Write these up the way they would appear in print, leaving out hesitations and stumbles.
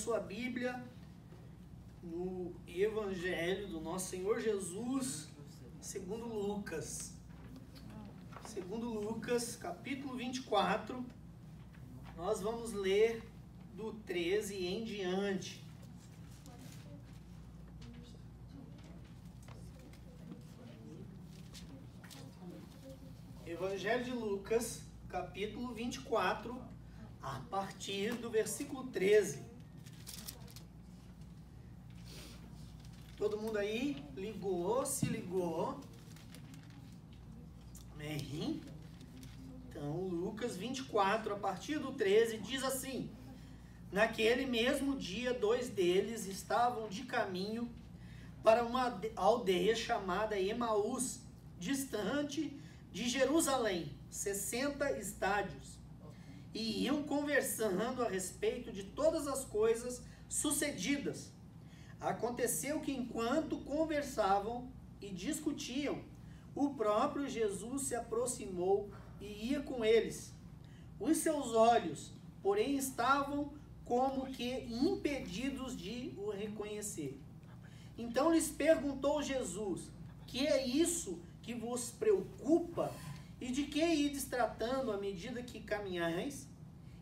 sua Bíblia no Evangelho do nosso Senhor Jesus, segundo Lucas. Segundo Lucas, capítulo 24, nós vamos ler do 13 em diante. Evangelho de Lucas, capítulo 24, a partir do versículo 13. Todo mundo aí ligou, se ligou? Amém? Então, Lucas 24, a partir do 13, diz assim: naquele mesmo dia, 2 deles estavam de caminho para uma aldeia chamada Emaús, distante de Jerusalém, 60 estádios, e iam conversando a respeito de todas as coisas sucedidas. Aconteceu que enquanto conversavam e discutiam, o próprio Jesus se aproximou e ia com eles. Os seus olhos, porém, estavam como que impedidos de o reconhecer. Então lhes perguntou Jesus: que é isso que vos preocupa? E de que ides tratando à medida que caminhais?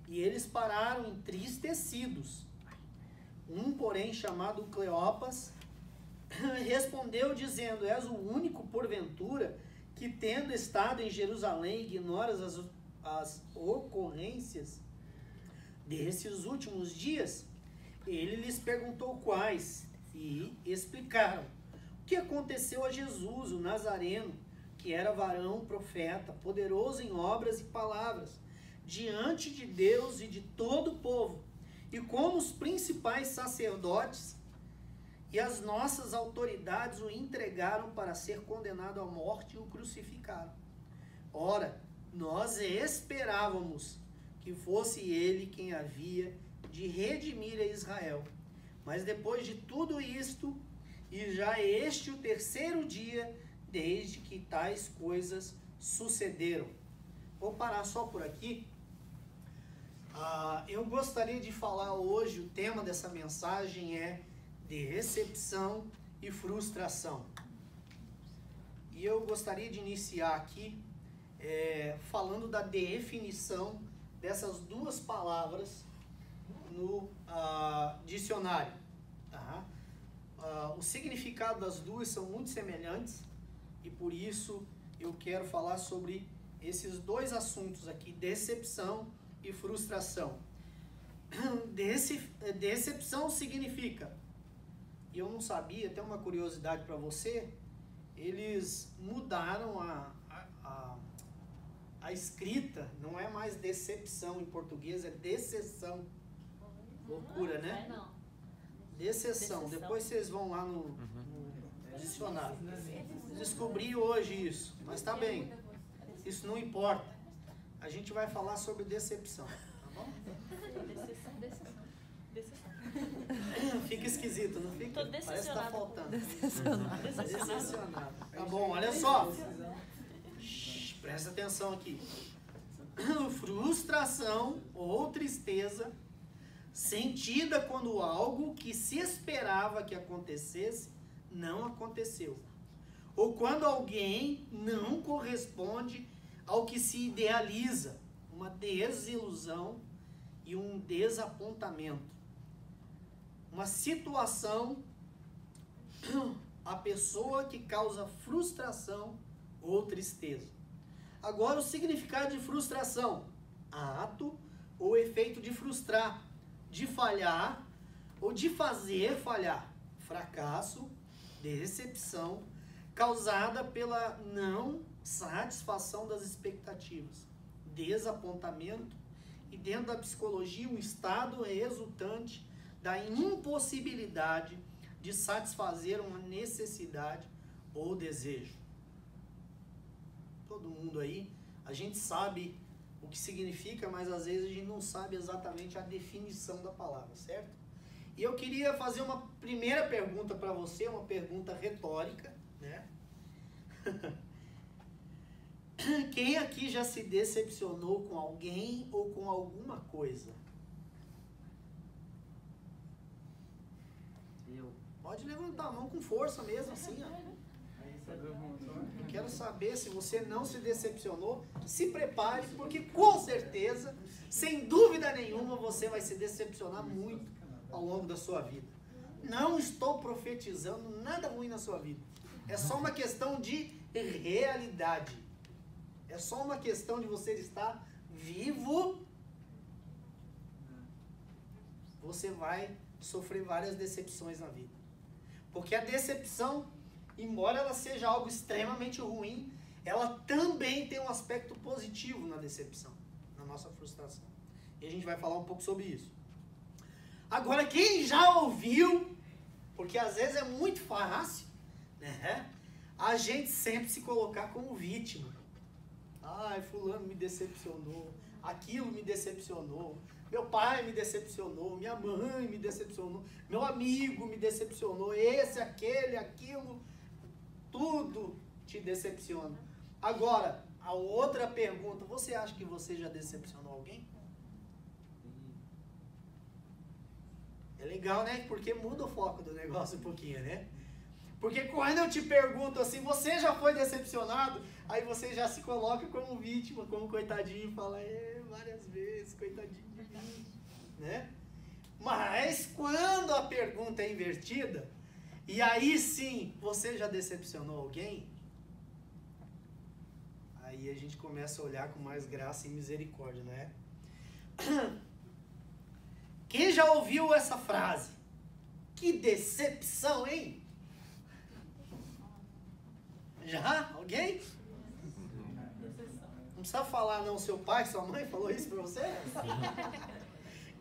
E eles pararam entristecidos. Um, porém, chamado Cleopas, respondeu dizendo: és o único, porventura, que tendo estado em Jerusalém, ignoras as ocorrências desses últimos dias? Ele lhes perguntou quais, e explicaram o que aconteceu a Jesus, o Nazareno, que era varão, profeta, poderoso em obras e palavras, diante de Deus e de todo o povo, e como os principais sacerdotes e as nossas autoridades o entregaram para ser condenado à morte e o crucificaram. Ora, nós esperávamos que fosse ele quem havia de redimir a Israel. Mas depois de tudo isto, e já este o 3º dia, desde que tais coisas sucederam. Vou parar só por aqui. Eu gostaria de falar hoje, o tema dessa mensagem é decepção e frustração. E eu gostaria de iniciar aqui falando da definição dessas duas palavras no dicionário. Tá? O significado das duas são muito semelhantes e por isso eu quero falar sobre esses dois assuntos aqui, decepção e frustração. Decepção significa, e eu não sabia, até uma curiosidade para você, eles mudaram a escrita, não é mais decepção em português, é decepção. Loucura, né? Não. Decepção. Depois vocês vão lá no dicionário. Descobri hoje isso, mas tá bem. Isso não importa. A gente vai falar sobre decepção, tá bom? Decepção. Fica esquisito, não fica? Tô Parece que tá faltando. Decepcionado. Tá bom, olha só. Presta atenção aqui. Frustração ou tristeza sentida quando algo que se esperava que acontecesse não aconteceu. Ou quando alguém não corresponde ao que se idealiza, uma desilusão e um desapontamento. Uma situação, a pessoa que causa frustração ou tristeza. Agora, o significado de frustração: ato ou efeito de frustrar, de falhar ou de fazer falhar. Fracasso, decepção, causada pela não satisfação das expectativas, desapontamento e, dentro da psicologia, um estado resultante da impossibilidade de satisfazer uma necessidade ou desejo. Todo mundo aí, a gente sabe o que significa, mas às vezes a gente não sabe exatamente a definição da palavra, certo? E eu queria fazer uma primeira pergunta para você, uma pergunta retórica, né? Quem aqui já se decepcionou com alguém ou com alguma coisa? Pode levantar a mão com força mesmo, assim, ó. Eu quero saber se você não se decepcionou. Se prepare, porque com certeza, sem dúvida nenhuma, você vai se decepcionar muito ao longo da sua vida. Não estou profetizando nada ruim na sua vida. É só uma questão de realidade. É só uma questão de você estar vivo. Você vai sofrer várias decepções na vida. Porque a decepção, embora ela seja algo extremamente ruim, ela também tem um aspecto positivo na decepção, na nossa frustração. E a gente vai falar um pouco sobre isso. Agora, quem já ouviu, porque às vezes é muito fácil, né, a gente sempre se colocar como vítima. Ai, fulano me decepcionou, aquilo me decepcionou, meu pai me decepcionou, minha mãe me decepcionou, meu amigo me decepcionou, esse, aquele, aquilo, tudo te decepciona. Agora, a outra pergunta, você acha que você já decepcionou alguém? É legal, né? Porque muda o foco do negócio um pouquinho, né? Porque quando eu te pergunto assim, você já foi decepcionado? Aí você já se coloca como vítima, como coitadinho, fala, várias vezes, coitadinho de mim, né? Mas quando a pergunta é invertida, e aí sim, você já decepcionou alguém? Aí a gente começa a olhar com mais graça e misericórdia, né? Quem já ouviu essa frase? Que decepção, hein? Já? Alguém? Não precisa falar não, seu pai, sua mãe falou isso pra você?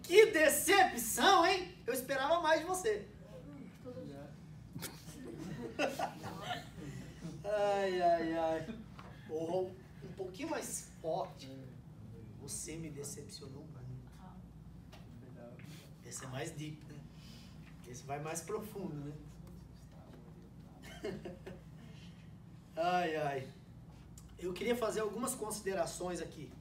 Que decepção, hein? Eu esperava mais de você. Ai, ai, ai. Ou um pouquinho mais forte. Você me decepcionou muito. Esse é mais deep, né? Esse vai mais profundo, né? Ai, ai. Eu queria fazer algumas considerações aqui.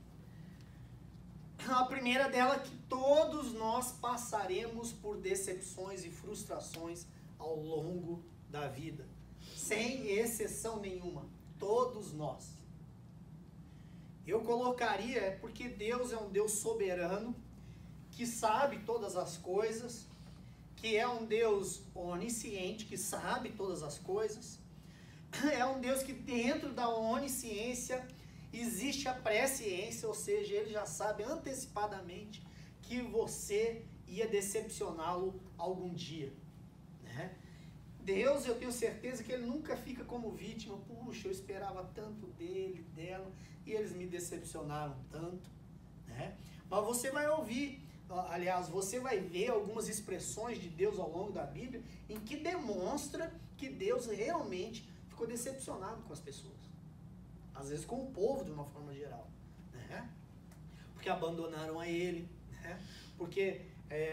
A primeira dela é que todos nós passaremos por decepções e frustrações ao longo da vida. Sem exceção nenhuma. Todos nós. Eu colocaria, porque Deus é um Deus soberano, que sabe todas as coisas, que é um Deus onisciente, que sabe todas as coisas. É um Deus que dentro da onisciência existe a presciência, ou seja, ele já sabe antecipadamente que você ia decepcioná-lo algum dia, né? Deus, eu tenho certeza que ele nunca fica como vítima. Puxa, eu esperava tanto dele, dela, e eles me decepcionaram tanto, né? Mas você vai ouvir, aliás, você vai ver algumas expressões de Deus ao longo da Bíblia em que demonstra que Deus realmente ficou decepcionado com as pessoas. Às vezes com o povo de uma forma geral, né? Porque abandonaram a ele, né? Porque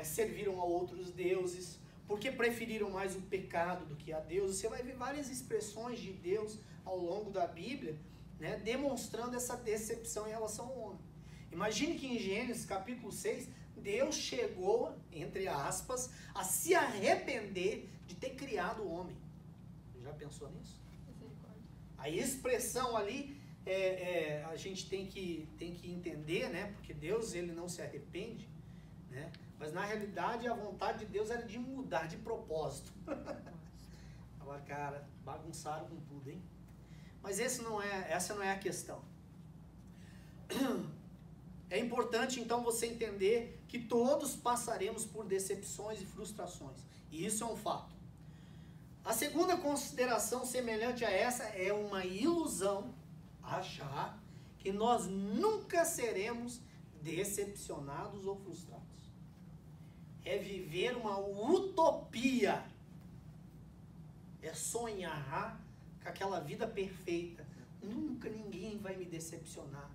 serviram a outros deuses, porque preferiram mais o pecado do que a Deus. Você vai ver várias expressões de Deus ao longo da Bíblia, né, demonstrando essa decepção em relação ao homem. Imagine que em Gênesis capítulo 6, Deus chegou, entre aspas, a se arrepender de ter criado o homem. Já pensou nisso? A expressão ali, a gente tem que entender, né? Porque Deus, ele não se arrepende, né? Mas na realidade a vontade de Deus era de mudar de propósito. Agora, cara, bagunçaram com tudo, hein? Mas essa não é a questão. É importante então você entender que todos passaremos por decepções e frustrações. E isso é um fato. A segunda consideração semelhante a essa é uma ilusão achar que nós nunca seremos decepcionados ou frustrados. É viver uma utopia. É sonhar com aquela vida perfeita. Nunca ninguém vai me decepcionar.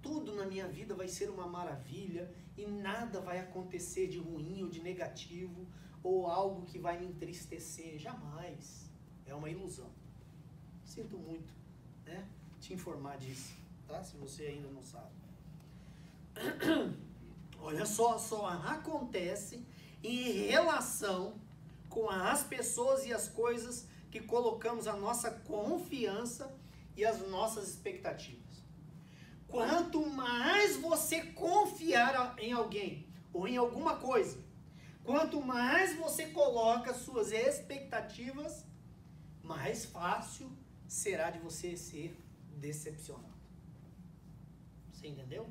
Tudo na minha vida vai ser uma maravilha e nada vai acontecer de ruim ou de negativo ou algo que vai me entristecer. Jamais. É uma ilusão. Sinto muito, né, te informar disso, tá? Se você ainda não sabe. Olha só acontece em relação com as pessoas e as coisas que colocamos a nossa confiança e as nossas expectativas. Quanto mais você confiar em alguém ou em alguma coisa, quanto mais você coloca suas expectativas, mais fácil será de você ser decepcionado. Você entendeu?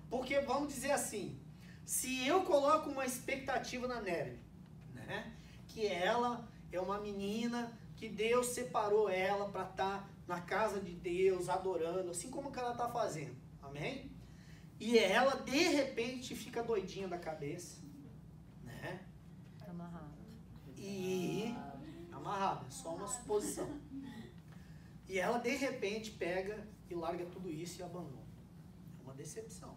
Porque vamos dizer assim, se eu coloco uma expectativa na Nery, né, que ela é uma menina que Deus separou ela para estar na casa de Deus, adorando, assim como que ela está fazendo, amém? E ela, de repente, fica doidinha da cabeça, né? Amarrado. E amarrada, é só uma suposição. E ela, de repente, pega e larga tudo isso e abandona. É uma decepção.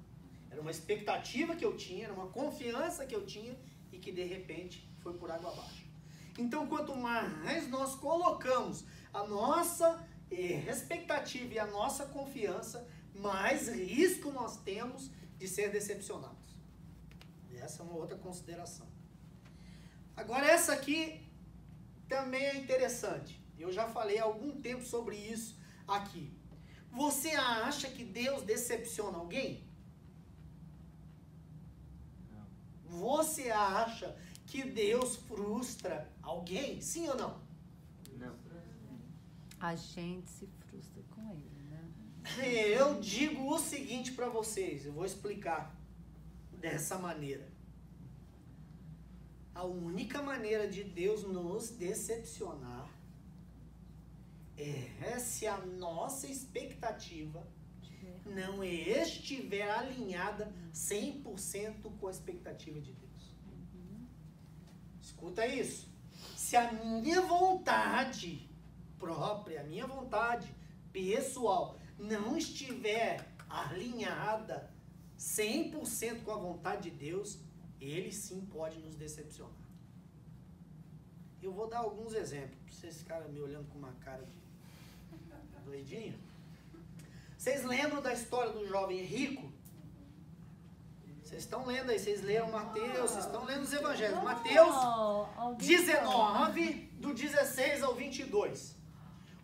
Era uma expectativa que eu tinha, era uma confiança que eu tinha e que, de repente, foi por água abaixo. Então, quanto mais nós colocamos a nossa expectativa e a nossa confiança, mais risco nós temos de ser decepcionados. E essa é uma outra consideração. Agora, essa aqui também é interessante. Eu já falei há algum tempo sobre isso aqui. Você acha que Deus decepciona alguém? Não. Você acha que Deus frustra alguém? Sim ou não? Não. A gente se frustra com ele, né? Eu digo o seguinte para vocês, eu vou explicar dessa maneira. A única maneira de Deus nos decepcionar é se a nossa expectativa não estiver alinhada 100% com a expectativa de Deus. Escuta isso. Se a minha vontade própria, a minha vontade pessoal não estiver alinhada 100% com a vontade de Deus, Ele sim pode nos decepcionar. Eu vou dar alguns exemplos, para vocês ficarem me olhando com uma cara de doidinho. Vocês lembram da história do jovem rico? Vocês estão lendo aí, vocês leram Mateus, vocês estão lendo os evangelhos. Mateus 19, do 16 ao 22.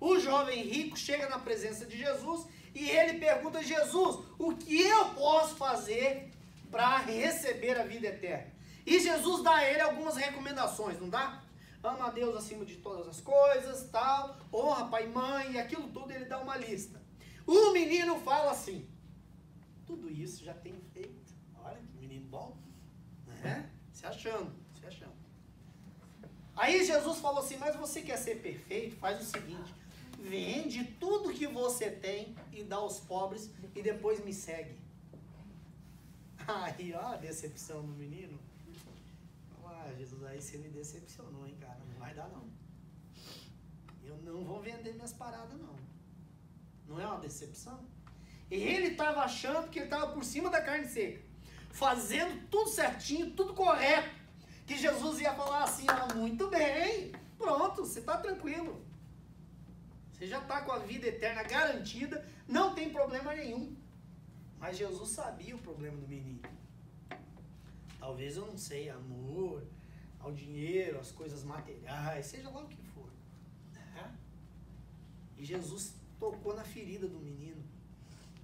O jovem rico chega na presença de Jesus e ele pergunta a Jesus, o que eu posso fazer para receber a vida eterna? E Jesus dá a ele algumas recomendações, não dá? Ama a Deus acima de todas as coisas, tal, honra pai e mãe, e aquilo tudo ele dá uma lista. O menino fala assim, tudo isso já tenho feito. Olha que menino bom, né? Se achando. Aí Jesus falou assim, mas você quer ser perfeito? Faz o seguinte, vende tudo que você tem e dá aos pobres e depois me segue. Aí, ó, a decepção do menino. Ah, Jesus, aí você me decepcionou, hein, cara? Não vai dar, não. Eu não vou vender minhas paradas, não. Não é uma decepção? E ele estava achando que ele estava por cima da carne seca, fazendo tudo certinho, tudo correto, que Jesus ia falar assim, ah, muito bem, pronto, você está tranquilo. Você já está com a vida eterna garantida, não tem problema nenhum. Mas Jesus sabia o problema do menino. Talvez, eu não sei, amor, ao dinheiro, às coisas materiais, seja lá o que for. Né? E Jesus tocou na ferida do menino.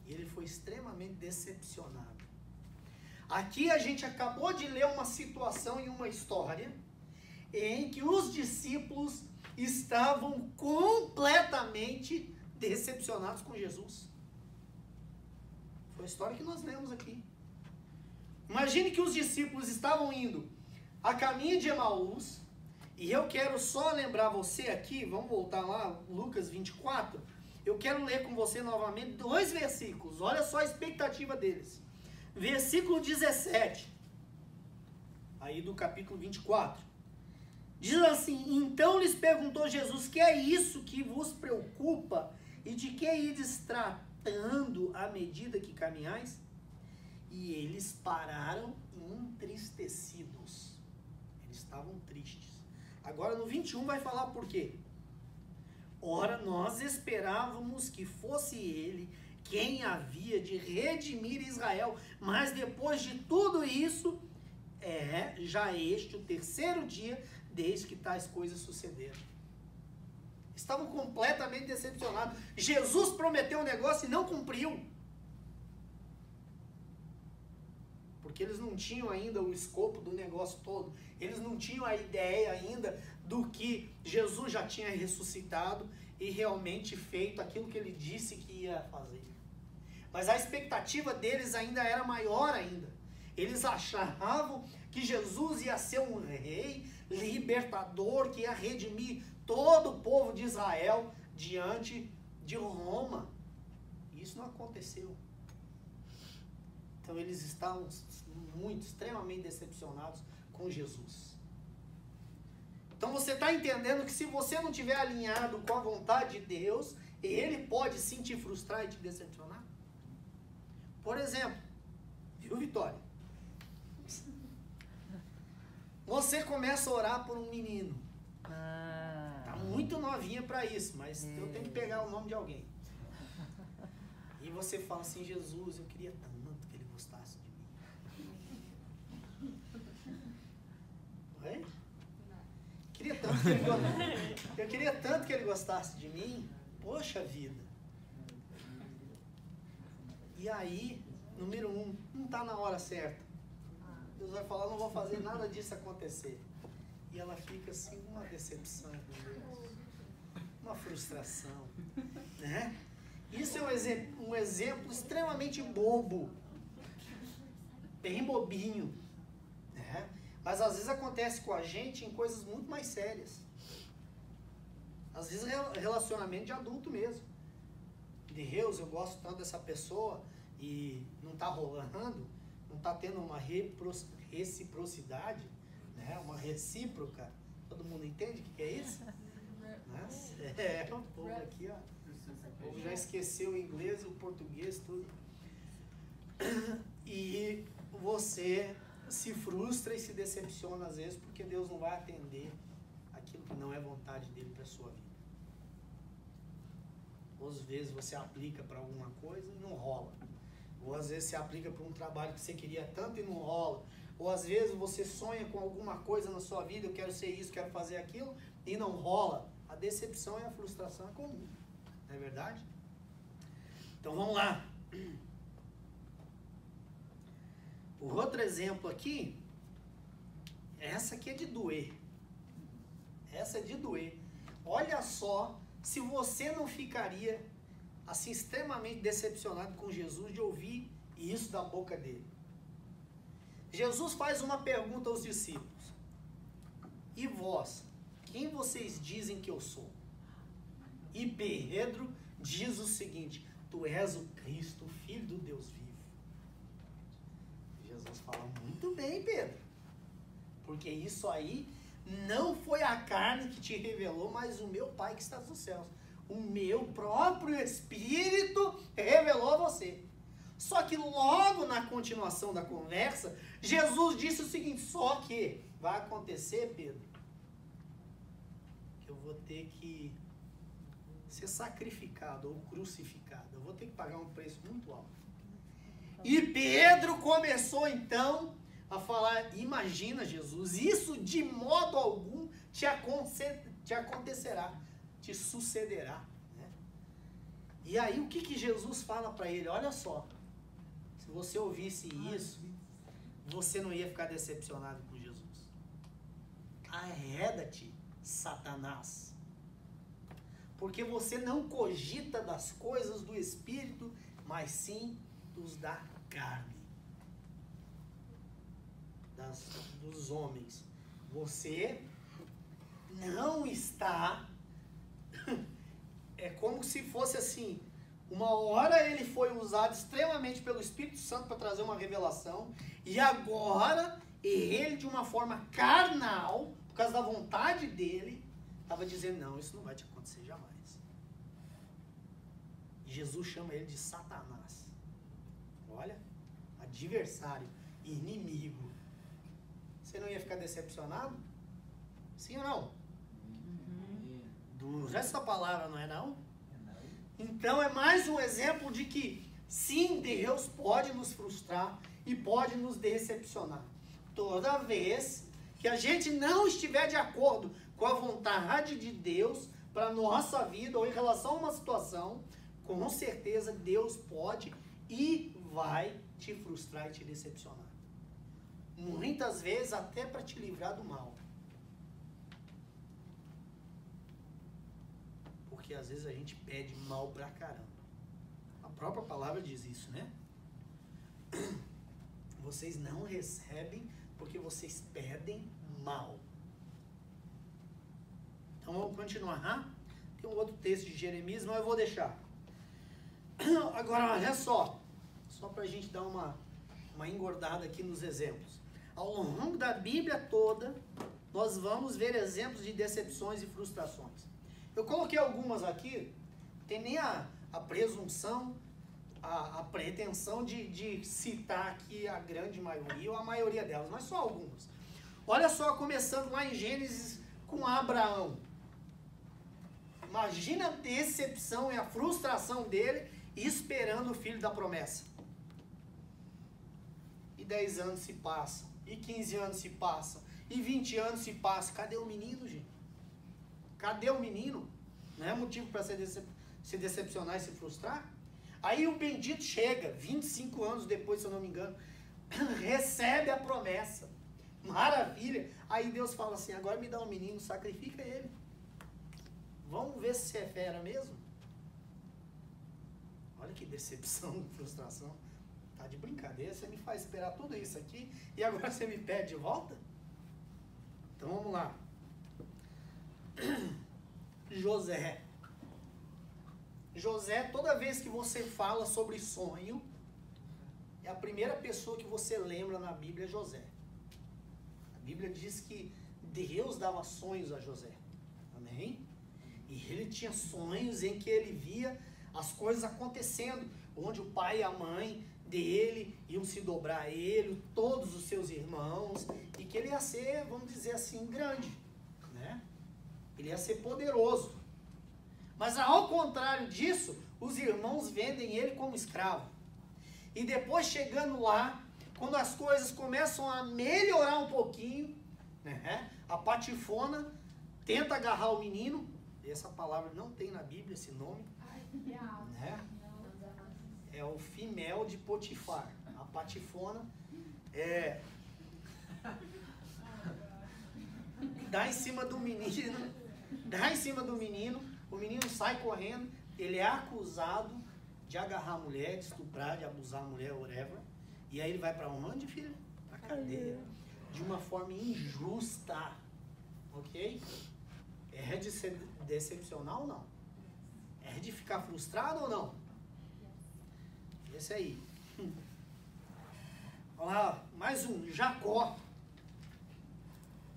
E ele foi extremamente decepcionado. Aqui a gente acabou de ler uma situação e uma história em que os discípulos estavam completamente decepcionados com Jesus. Foi a história que nós lemos aqui. Imagine que os discípulos estavam indo a caminho de Emaús, e eu quero só lembrar você aqui, vamos voltar lá, Lucas 24, eu quero ler com você novamente 2 versículos, olha só a expectativa deles. Versículo 17, aí do capítulo 24, diz assim, então lhes perguntou Jesus, que é isso que vos preocupa e de que ides tratando à medida que caminhais? E eles pararam entristecidos. Eles estavam tristes. Agora no 21 vai falar por quê. Ora, nós esperávamos que fosse ele quem havia de redimir Israel. Mas depois de tudo isso, já este o 3º dia desde que tais coisas sucederam. Estavam completamente decepcionados. Jesus prometeu um negócio e não cumpriu. Porque eles não tinham ainda o escopo do negócio todo. Eles não tinham a ideia ainda do que Jesus já tinha ressuscitado e realmente feito aquilo que ele disse que ia fazer. Mas a expectativa deles ainda era maior ainda. Eles achavam que Jesus ia ser um rei libertador, que ia redimir todo o povo de Israel diante de Roma. Isso não aconteceu. Então eles estavam extremamente decepcionados com Jesus. Então você está entendendo que se você não estiver alinhado com a vontade de Deus, ele pode sim te frustrar e te decepcionar? Por exemplo, viu, Vitória? Você começa a orar por um menino. Tá muito novinha para isso, mas eu tenho que pegar o nome de alguém. E você fala assim, Jesus, eu queria tanto que ele gostasse de mim. Oi? Eu queria tanto que ele gostasse de mim. Poxa vida. E aí, número 1, não está na hora certa. Deus vai falar, não vou fazer nada disso acontecer. E ela fica assim, uma decepção com Deus, uma frustração, né? Isso é um exemplo extremamente bobo, bem bobinho, né? Mas às vezes acontece com a gente em coisas muito mais sérias. Às vezes relacionamento de adulto mesmo. Deus, eu gosto tanto dessa pessoa e não está rolando, não está tendo uma reciprocidade, né? Uma recíproca. Todo mundo entende o que é isso? Nossa, o povo aqui, ó. O povo já esqueceu o inglês, o português, tudo. E você se frustra e se decepciona às vezes porque Deus não vai atender aquilo que não é vontade dele para a sua vida. Ou às vezes você aplica para alguma coisa e não rola. Ou às vezes você aplica para um trabalho que você queria tanto e não rola. Ou às vezes você sonha com alguma coisa na sua vida, eu quero ser isso, quero fazer aquilo, e não rola. A decepção e a frustração é comum. Não é verdade? Então vamos lá. O outro exemplo aqui, essa aqui é de doer. Essa é de doer. Olha só se você não ficaria assim extremamente decepcionado com Jesus de ouvir isso da boca dele. Jesus faz uma pergunta aos discípulos. E vós, quem vocês dizem que eu sou? E Pedro diz o seguinte, tu és o Cristo, o Filho do Deus vivo. Jesus fala, muito bem, Pedro. Porque isso aí não foi a carne que te revelou, mas o meu Pai que está nos céus. O meu próprio Espírito revelou a você. Só que logo na continuação da conversa, Jesus disse o seguinte, só que vai acontecer, Pedro, que eu vou ter que ser sacrificado ou crucificado. Eu vou ter que pagar um preço muito alto. E Pedro começou então a falar, imagina Jesus, isso de modo algum te acontecerá, te sucederá. Né? E aí o que Jesus fala para ele? Olha só, se você ouvisse isso, você não ia ficar decepcionado com Jesus. Arreda-te, Satanás. Porque você não cogita das coisas do Espírito, mas sim dos da carne. Dos homens. Você não está... É como se fosse assim, uma hora ele foi usado extremamente pelo Espírito Santo para trazer uma revelação, e agora ele de uma forma carnal, por causa da vontade dele, estava dizendo, não, isso não vai te acontecer jamais. Jesus chama ele de Satanás. Olha, adversário, inimigo. Você não ia ficar decepcionado? Sim ou não? Essa palavra não é não? Então é mais um exemplo de que sim, Deus pode nos frustrar e pode nos decepcionar. Toda vez que a gente não estiver de acordo com a vontade de Deus para a nossa vida ou em relação a uma situação, com certeza Deus pode e vai te frustrar e te decepcionar. Muitas vezes até para te livrar do mal. Porque às vezes a gente pede mal pra caramba. A própria palavra diz isso, né? Vocês não recebem porque vocês pedem mal. Então vamos continuar. Tem um outro texto de Jeremias, mas eu vou deixar. Agora olha só pra gente dar uma engordada aqui nos exemplos. Ao longo da Bíblia toda, nós vamos ver exemplos de decepções e frustrações. Eu coloquei algumas aqui, não tem nem a presunção, a pretensão de citar aqui a grande maioria ou a maioria delas, mas só algumas. Olha só, começando lá em Gênesis com Abraão. Imagina a decepção e a frustração dele esperando o filho da promessa. E 10 anos se passam, e 15 anos se passam, e 20 anos se passam. Cadê o menino, gente? Cadê o menino? Não é motivo para se decepcionar e se frustrar? Aí o bendito chega, 25 anos depois, se eu não me engano, recebe a promessa. Maravilha. Aí Deus fala assim, agora me dá um menino, sacrifica ele. Vamos ver se você é fera mesmo? Olha que decepção, frustração. Tá de brincadeira, você me faz esperar tudo isso aqui e agora você me pede de volta? Então vamos lá. José. José, toda vez que você fala sobre sonho, é a primeira pessoa que você lembra na Bíblia é José. A Bíblia diz que Deus dava sonhos a José. Amém? E ele tinha sonhos em que ele via as coisas acontecendo, onde o pai e a mãe dele iam se dobrar a ele, todos os seus irmãos, e que ele ia ser, vamos dizer assim, grande, né? Ele ia ser poderoso. Mas ao contrário disso, os irmãos vendem ele como escravo. E depois chegando lá, quando as coisas começam a melhorar um pouquinho, né? A patifona tenta agarrar o menino. Essa palavra não tem na Bíblia, esse nome. Né? É o Fimel de Potifar. A patifona dá em cima do menino, o menino sai correndo, ele é acusado de agarrar a mulher, de estuprar, de abusar a mulher, whatever. E aí ele vai para onde, filho? Pra cadeia. De uma forma injusta. Ok? É de ser decepcionar ou não? É de ficar frustrado ou não? Esse aí. Olha lá, mais um, Jacó.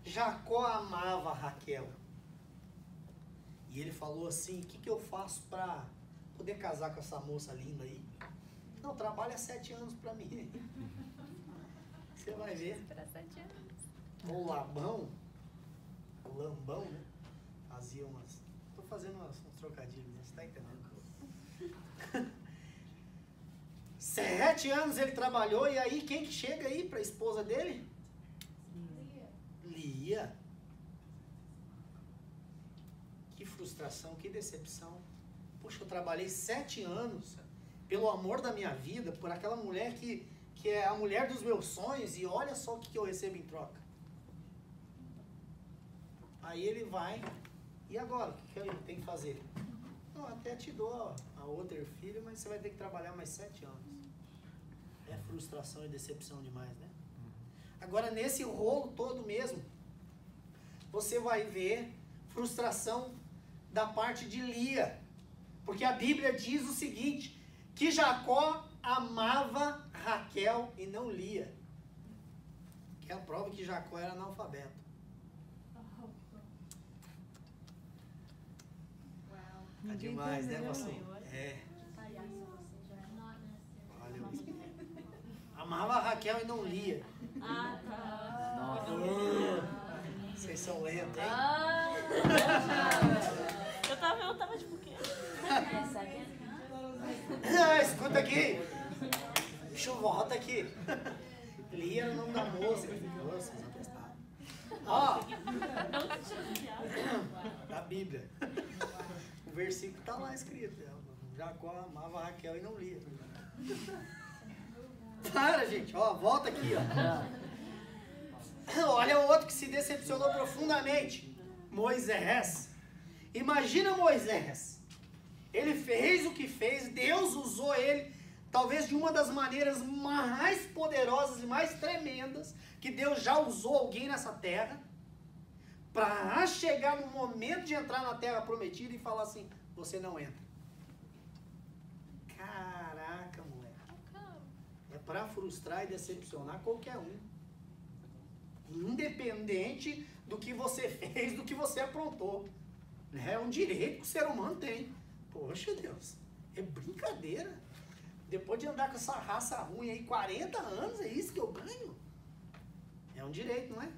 Jacó amava Raquel. E ele falou assim, o que eu faço para poder casar com essa moça linda aí? Não, trabalha 7 anos para mim. Você vai ver. Para 7 anos. O Labão, o Lambão, né? Fazia umas... Tô fazendo uns trocadilhos, né? Você tá entendendo? 7 anos ele trabalhou, e aí quem que chega aí para a esposa dele? Lia. Que frustração, que decepção. Poxa, eu trabalhei 7 anos pelo amor da minha vida, por aquela mulher que é a mulher dos meus sonhos, e olha só o que eu recebo em troca. Aí ele vai, e agora? O que ele tem que fazer? Não, até te dou a outra filha, mas você vai ter que trabalhar mais 7 anos. É frustração e decepção demais, né? Agora, nesse rolo todo mesmo, você vai ver frustração da parte de Lia. Porque a Bíblia diz o seguinte, que Jacó amava Raquel e não Lia. Que é a prova que Jacó era analfabeto. Tá demais, né, pastor? É. Olha, amava a Raquel e não Lia. Ah, tá. Nossa. Vocês são lentos, hein? Eu tava tipo, o quê? Escuta aqui. Deixa eu voltar aqui. Lia era o nome da moça. Nossa, vocês não prestaram. Ó, Não que tira do diabo. da Bíblia. O versículo está lá escrito. Jacó amava Raquel e não lia. Para, gente. Ó, volta aqui, ó. Olha o outro que se decepcionou profundamente. Moisés. Imagina Moisés. Ele fez o que fez. Deus usou ele, talvez de uma das maneiras mais poderosas e mais tremendas que Deus já usou alguém nessa terra, para chegar no momento de entrar na terra prometida e falar assim: você não entra. Caraca, moleque. É para frustrar e decepcionar qualquer um. Independente do que você fez, do que você aprontou. É um direito que o ser humano tem. Poxa Deus, é brincadeira. Depois de andar com essa raça ruim aí 40 anos, é isso que eu ganho? É um direito, não é?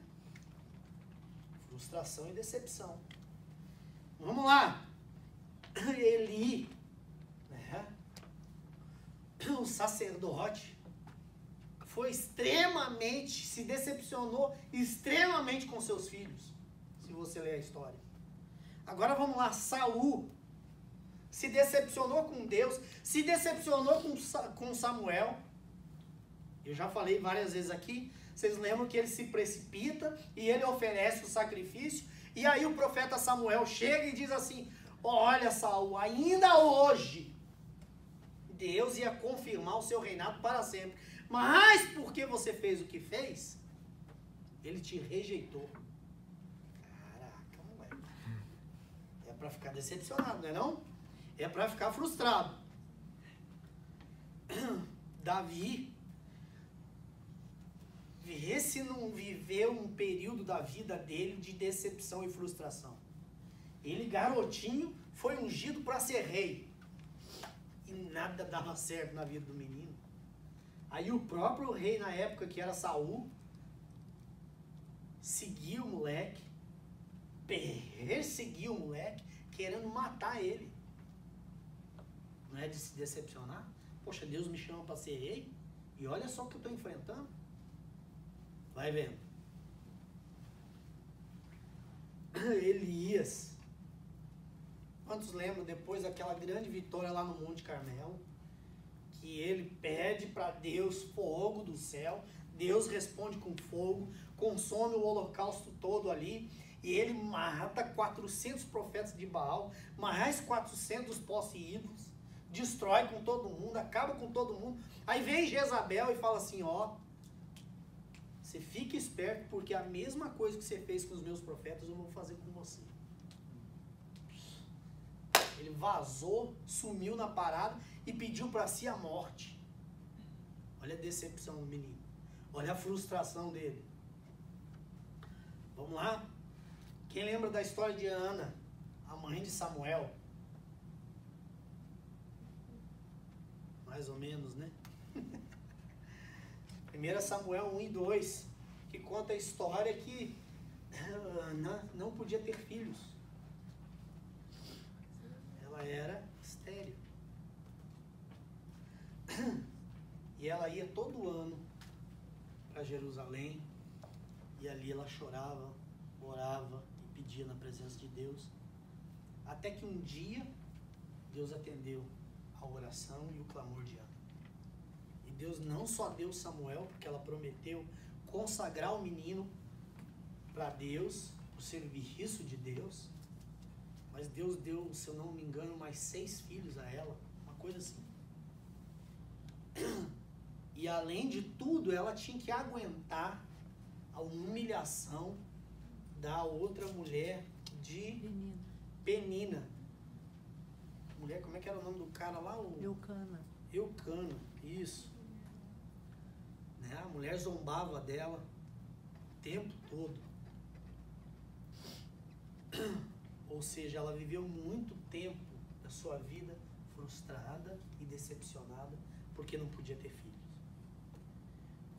Frustração e decepção. Vamos lá. Eli, né? O sacerdote, foi extremamente, se decepcionou extremamente com seus filhos, se você ler a história. Agora vamos lá, Saul se decepcionou com Deus, se decepcionou com Samuel. Eu já falei várias vezes aqui, vocês lembram que ele se precipita e ele oferece o sacrifício, e aí o profeta Samuel chega e diz assim: olha, Saul, ainda hoje Deus ia confirmar o seu reinado para sempre, mas porque você fez o que fez, ele te rejeitou. Caraca, moleque. É para ficar decepcionado, não é não? É para ficar frustrado. Davi, esse não viveu um período da vida dele de decepção e frustração. Ele, garotinho, foi ungido para ser rei. E nada dava certo na vida do menino. Aí o próprio rei na época, que era Saul, seguiu o moleque, perseguiu o moleque, querendo matar ele. Não é de se decepcionar? Poxa, Deus me chama para ser rei e olha só o que eu estou enfrentando. Vai vendo. Elias. Quantos lembram depois daquela grande vitória lá no Monte Carmelo? Que ele pede para Deus fogo do céu. Deus responde com fogo, consome o holocausto todo ali. E ele mata 400 profetas de Baal, mais 400 posse-ídolos. Destrói com todo mundo, acaba com todo mundo. Aí vem Jezabel e fala assim: ó, você fica esperto, porque a mesma coisa que você fez com os meus profetas eu vou fazer com você. Ele vazou, sumiu na parada e pediu para si a morte. Olha a decepção do menino. Olha a frustração dele. Vamos lá? Quem lembra da história de Ana, a mãe de Samuel? Mais ou menos, né? 1 Samuel 1 e 2, que conta a história que Ana não podia ter filhos. Ela era estéril. E ela ia todo ano para Jerusalém, e ali ela chorava, orava e pedia na presença de Deus. Até que um dia, Deus atendeu a oração e o clamor de Ana. E Deus não só deu Samuel, porque ela prometeu consagrar o menino para Deus, o serviço de Deus, mas Deus deu, se eu não me engano, mais 6 filhos a ela, uma coisa assim. E além de tudo, ela tinha que aguentar a humilhação da outra mulher de Penina. Mulher, como é que era o nome do cara lá? Eucana. Eucana, isso. Né? A mulher zombava dela o tempo todo. Ou seja, ela viveu muito tempo da sua vida frustrada e decepcionada porque não podia ter filhos.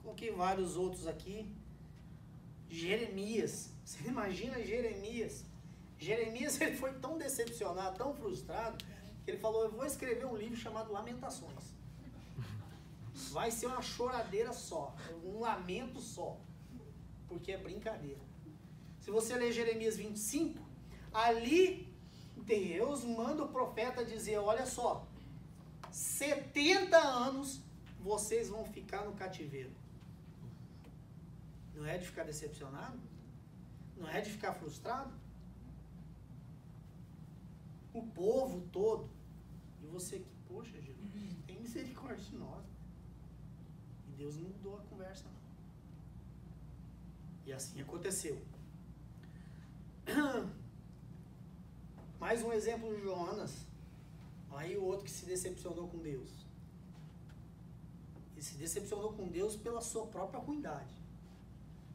Coloquei vários outros aqui. Jeremias. Você imagina Jeremias? Jeremias, ele foi tão decepcionado, tão frustrado, que ele falou: eu vou escrever um livro chamado Lamentações. Vai ser uma choradeira só, um lamento só, porque é brincadeira. Se você ler Jeremias 25, ali Deus manda o profeta dizer, olha só, 70 anos vocês vão ficar no cativeiro. Não é de ficar decepcionado? Não é de ficar frustrado? O povo todo. E você que, poxa, Jesus, tem misericórdia de nós. E Deus não mudou a conversa, não. E assim aconteceu. Mais um exemplo de Jonas. Aí o outro que se decepcionou com Deus. Ele se decepcionou com Deus pela sua própria ruindade.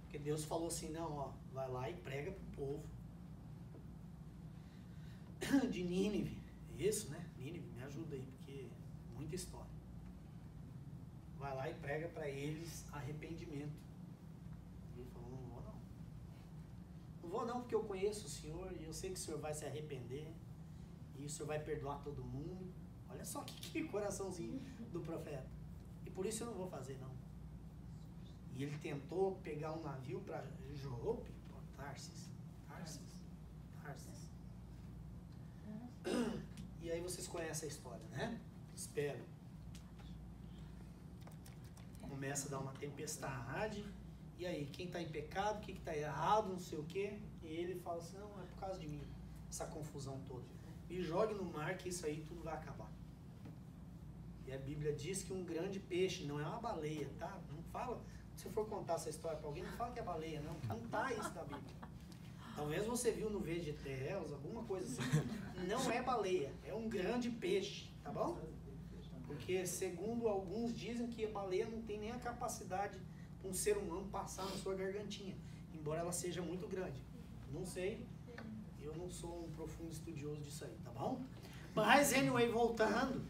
Porque Deus falou assim, não, ó, vai lá e prega pro povo de Nínive. Isso, né? Nínive, me ajuda aí, porque muita história. Vai lá e prega para eles arrependimento. E ele falou, não vou não. Não vou não, porque eu conheço o Senhor e eu sei que o Senhor vai se arrepender. E o Senhor vai perdoar todo mundo. Olha só que coraçãozinho do profeta. E por isso eu não vou fazer não. E ele tentou pegar um navio para Jope, Tarsis. E aí vocês conhecem a história, né? Espero. Começa a dar uma tempestade. E aí, quem está em pecado, o que está errado, não sei o quê. E ele fala assim, não, é por causa de mim. Essa confusão toda. Me jogue no mar que isso aí tudo vai acabar. E a Bíblia diz que um grande peixe, não é uma baleia, tá? Não fala, se você for contar essa história para alguém, não fala que é baleia, não. Não tá isso na Bíblia. Talvez você viu no VGTels, alguma coisa assim. Não é baleia, é um grande peixe, tá bom? Porque segundo alguns dizem que a baleia não tem nem a capacidade para um ser humano passar na sua gargantinha, embora ela seja muito grande. Não sei, eu não sou um profundo estudioso disso aí, tá bom? Mas, anyway, voltando,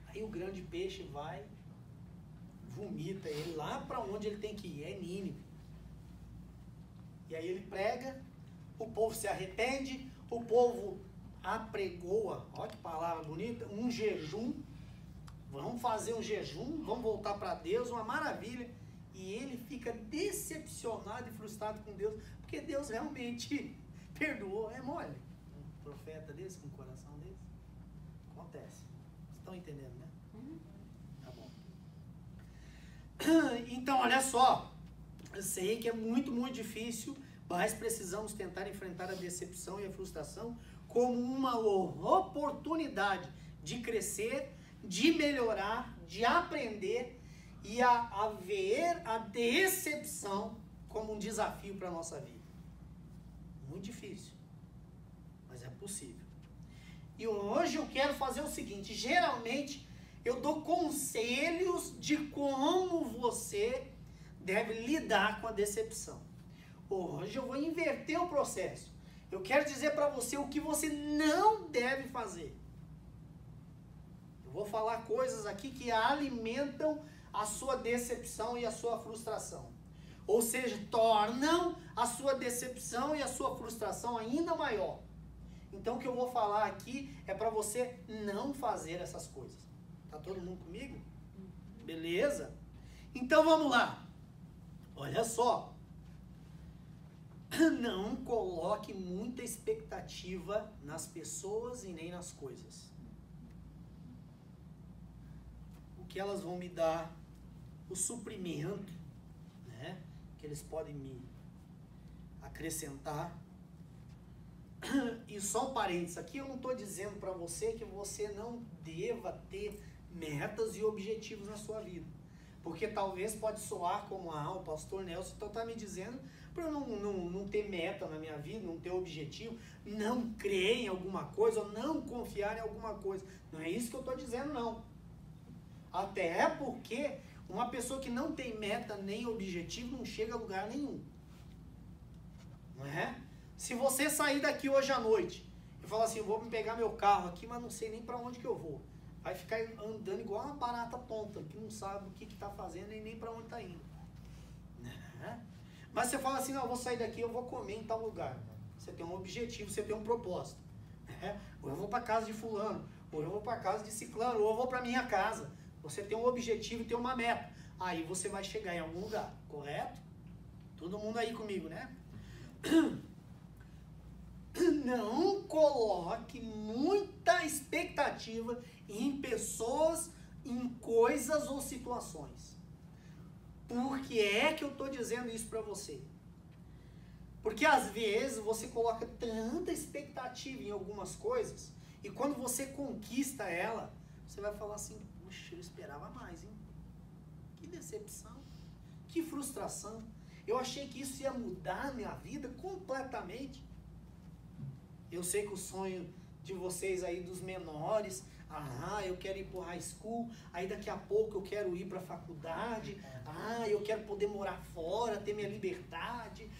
aí o grande peixe vai, vomita ele lá para onde ele tem que ir, é Nínive. E aí ele prega, o povo se arrepende, o povo apregoa, olha que palavra bonita, um jejum. Vamos fazer um jejum, vamos voltar para Deus, uma maravilha. E ele fica decepcionado e frustrado com Deus, porque Deus realmente perdoou. É mole. Um profeta desse, com um coração desse. Acontece. Vocês estão entendendo, né? Tá bom. Então, olha só. Eu sei que é muito, muito difícil, mas precisamos tentar enfrentar a decepção e a frustração como uma oportunidade de crescer, de melhorar, de aprender e a ver a decepção como um desafio para a nossa vida. Muito difícil, mas é possível. E hoje eu quero fazer o seguinte, geralmente eu dou conselhos de como você deve lidar com a decepção. Hoje eu vou inverter o processo. Eu quero dizer para você o que você não deve fazer. Eu vou falar coisas aqui que alimentam a sua decepção e a sua frustração. Ou seja, tornam a sua decepção e a sua frustração ainda maior. Então o que eu vou falar aqui é para você não fazer essas coisas. Tá todo mundo comigo? Beleza? Então vamos lá. Olha só, não coloque muita expectativa nas pessoas e nem nas coisas. O que elas vão me dar, o suprimento, né, que eles podem me acrescentar. E só um parênteses, aqui eu não estou dizendo para você que você não deva ter metas e objetivos na sua vida. Porque talvez pode soar como, o pastor Nelson está me dizendo para eu não ter meta na minha vida, não ter objetivo, não crer em alguma coisa, ou não confiar em alguma coisa. Não é isso que eu estou dizendo, não. Até porque uma pessoa que não tem meta nem objetivo não chega a lugar nenhum. Não é? Se você sair daqui hoje à noite e falar assim, eu vou pegar meu carro aqui, mas não sei nem para onde que eu vou. Vai ficar andando igual uma barata tonta, que não sabe o que está fazendo e nem para onde está indo. Né? Mas você fala assim, não, eu vou sair daqui, eu vou comer em tal lugar. Você tem um objetivo, você tem um propósito. Né? Ou eu vou para casa de fulano, ou eu vou para casa de ciclano, ou eu vou para minha casa. Você tem um objetivo e tem uma meta. Aí você vai chegar em algum lugar, correto? Todo mundo aí comigo, né? Não coloque muita expectativa em pessoas, em coisas ou situações. Por que é que eu estou dizendo isso para você? Porque às vezes você coloca tanta expectativa em algumas coisas e quando você conquista ela, você vai falar assim, puxa, eu esperava mais, hein? Que decepção, que frustração. Eu achei que isso ia mudar a minha vida completamente. Eu sei que o sonho de vocês aí dos menores, eu quero ir para o high school, aí daqui a pouco eu quero ir para a faculdade, eu quero poder morar fora, ter minha liberdade,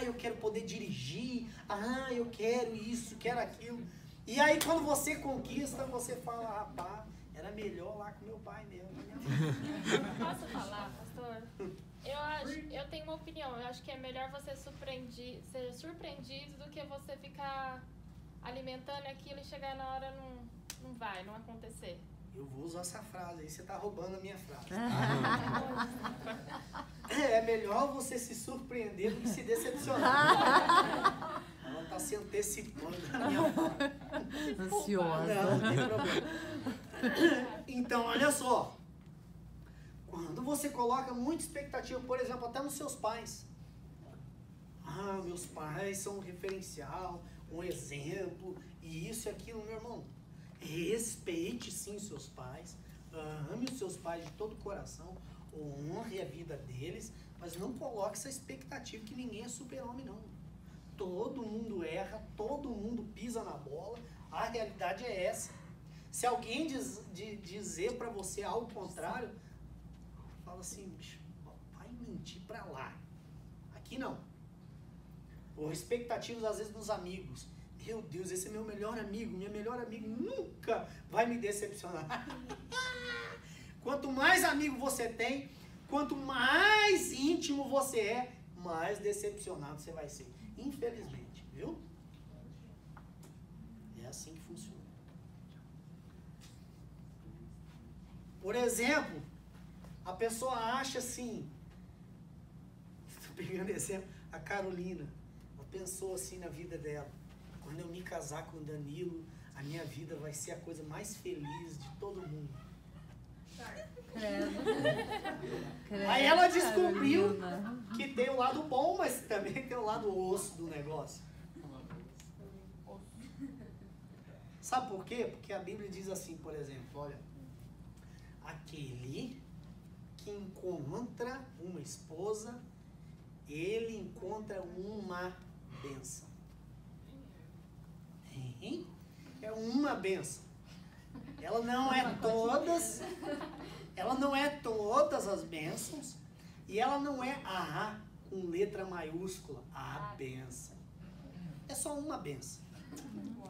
eu quero poder dirigir, eu quero isso, quero aquilo. E aí quando você conquista, você fala, rapaz, era melhor lá com meu pai mesmo. Posso falar, pastor? Eu tenho uma opinião, eu acho que é melhor você ser surpreendido do que você ficar alimentando aquilo e chegar na hora não acontecer. Eu vou usar essa frase aí, você tá roubando a minha frase. É melhor você se surpreender do que se decepcionar. Ela tá se antecipando da minha fala. Ansiosa. Não tem problema. Então, olha só. Quando você coloca muita expectativa, por exemplo, até nos seus pais. Meus pais são um referencial, um exemplo, e isso e aquilo, meu irmão. Respeite sim seus pais, ame os seus pais de todo o coração, honre a vida deles, mas não coloque essa expectativa que ninguém é super-homem, não. Todo mundo erra, todo mundo pisa na bola, a realidade é essa. Se alguém dizer pra você algo contrário, fala assim, bicho, vai mentir pra lá. Aqui não. Ou expectativas às vezes dos amigos. Meu Deus, esse é meu melhor amigo, minha melhor amiga nunca vai me decepcionar. Quanto mais amigo você tem, quanto mais íntimo você é, mais decepcionado você vai ser. Infelizmente, viu? É assim que funciona. Por exemplo, a pessoa acha assim, estou pegando exemplo, a Carolina, ela pensou assim na vida dela. Quando eu me casar com o Danilo, a minha vida vai ser a coisa mais feliz de todo mundo. Aí ela descobriu que tem o lado bom, mas também tem o lado osso do negócio. Sabe por quê? Porque a Bíblia diz assim, por exemplo, olha, aquele que encontra uma esposa, ele encontra uma bênção. É uma bênção. Ela não é todas as bênçãos, e ela não é a com letra maiúscula, a bênção. É só uma bênção.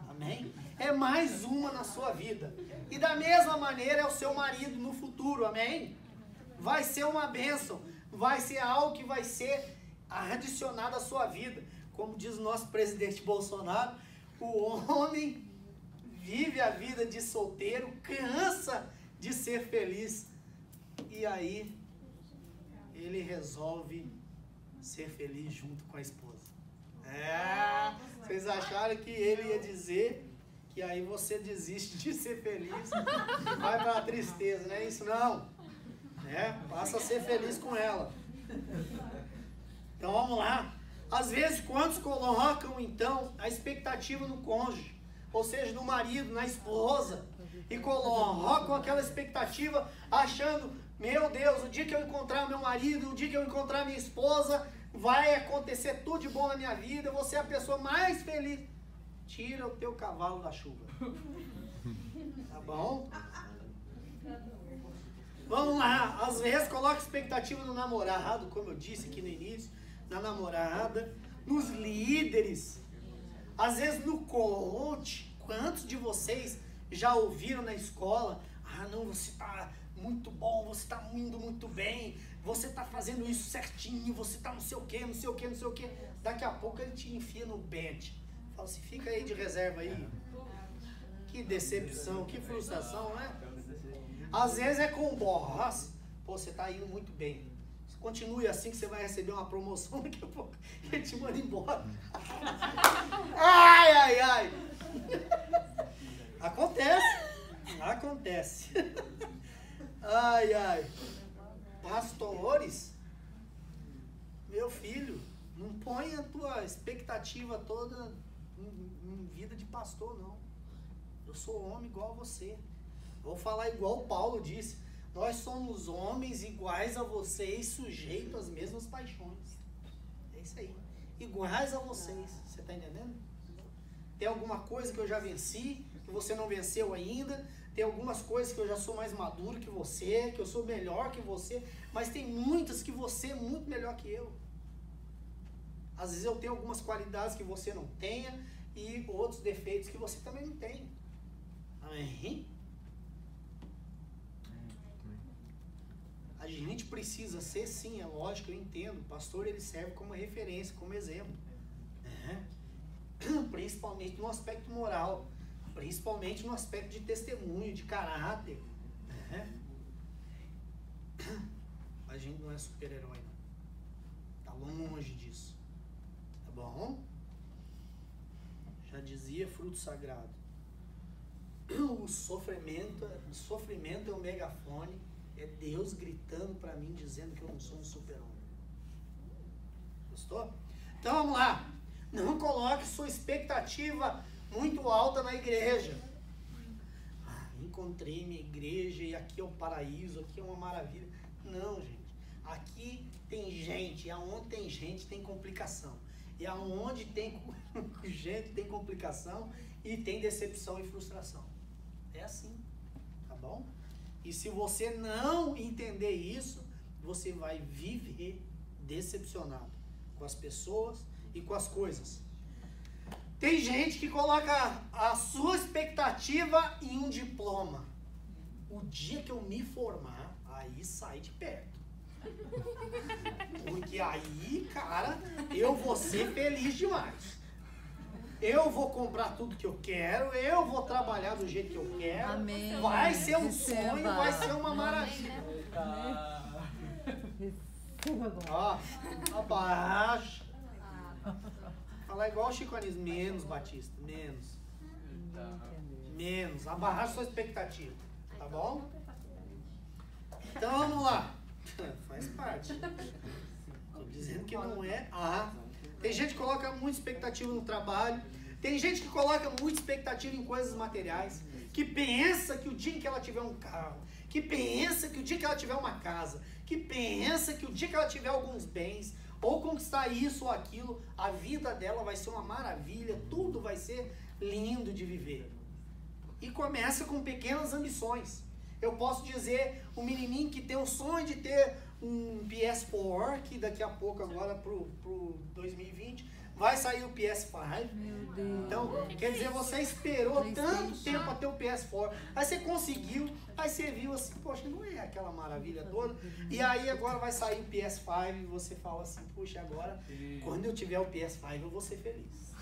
Amém? É mais uma na sua vida. E da mesma maneira é o seu marido no futuro, amém? Vai ser uma bênção, vai ser algo que vai ser adicionado à sua vida. Como diz o nosso presidente Bolsonaro, o homem vive a vida de solteiro, cansa de ser feliz. E aí, ele resolve ser feliz junto com a esposa. Vocês acharam que ele ia dizer que aí você desiste de ser feliz e vai para a tristeza, não é isso não. Passa a ser feliz com ela. Então vamos lá. Às vezes, quantos colocam, então, a expectativa no cônjuge, ou seja, no marido, na esposa, e colocam aquela expectativa achando, meu Deus, o dia que eu encontrar meu marido, o dia que eu encontrar minha esposa, vai acontecer tudo de bom na minha vida, eu vou ser a pessoa mais feliz. Tira o teu cavalo da chuva. Tá bom? Vamos lá. Às vezes, coloca expectativa no namorado, como eu disse aqui no início, na namorada, nos líderes, às vezes no coach. Quantos de vocês já ouviram na escola, não, você está muito bom, você está indo muito bem, você está fazendo isso certinho, você está não sei o que, não sei o que, não sei o que. Daqui a pouco ele te enfia no bench. Fala assim, fica aí de reserva aí. Que decepção, que frustração, né? Às vezes é com o boss. Pô, você está indo muito bem. Continue assim que você vai receber uma promoção, daqui a pouco ele te manda embora. Ai, ai, ai. Acontece. Ai, ai. Pastores, meu filho, não põe a tua expectativa toda em vida de pastor, não. Eu sou homem igual a você. Vou falar igual o Paulo disse. Nós somos homens iguais a vocês, sujeitos às mesmas paixões. É isso aí. Iguais a vocês. Você está entendendo? Tem alguma coisa que eu já venci, que você não venceu ainda. Tem algumas coisas que eu já sou mais maduro que você, que eu sou melhor que você. Mas tem muitas que você é muito melhor que eu. Às vezes eu tenho algumas qualidades que você não tenha e outros defeitos que você também não tem. Amém? A gente precisa ser, sim, é lógico, eu entendo. O pastor, ele serve como referência, como exemplo. Principalmente no aspecto moral. Principalmente no aspecto de testemunho, de caráter. A gente não é super-herói, não. Tá longe disso. Tá bom? Já dizia fruto sagrado. O sofrimento é um megafone. É Deus gritando para mim, dizendo que eu não sou um super-homem. Gostou? Então vamos lá. Não coloque sua expectativa muito alta na igreja. Encontrei minha igreja e aqui é o paraíso, aqui é uma maravilha. Não, gente. Aqui tem gente, e aonde tem gente tem complicação. E aonde tem gente tem complicação e tem decepção e frustração. É assim, tá bom? E se você não entender isso, você vai viver decepcionado com as pessoas e com as coisas. Tem gente que coloca a sua expectativa em um diploma. O dia que eu me formar, aí sai de perto. Porque aí, cara, eu vou ser feliz demais. Eu vou comprar tudo que eu quero, eu vou trabalhar do jeito que eu quero. Amém. Vai ser um sonho, vai ser uma maravilha. Ó, abaixa. Falar igual o Chico Anísio, menos, Batista, menos. Menos, abaixa sua expectativa, tá bom? Então vamos lá. Faz parte. Tô dizendo que não é Tem gente que coloca muita expectativa no trabalho. Tem gente que coloca muita expectativa em coisas materiais. Que pensa que o dia em que ela tiver um carro, que pensa que o dia que ela tiver uma casa, que pensa que o dia que ela tiver alguns bens, ou conquistar isso ou aquilo, a vida dela vai ser uma maravilha, tudo vai ser lindo de viver. E começa com pequenas ambições. Eu posso dizer, um menininho que tem o sonho de ter um PS4, que daqui a pouco, agora pro 2020, vai sair o PS5. Meu Deus. Então, quer dizer, você esperou tanto tempo para ter o PS4, aí você conseguiu, aí você viu assim, poxa, não é aquela maravilha toda, e aí agora vai sair o PS5 e você fala assim, puxa, agora, quando eu tiver o PS5 eu vou ser feliz.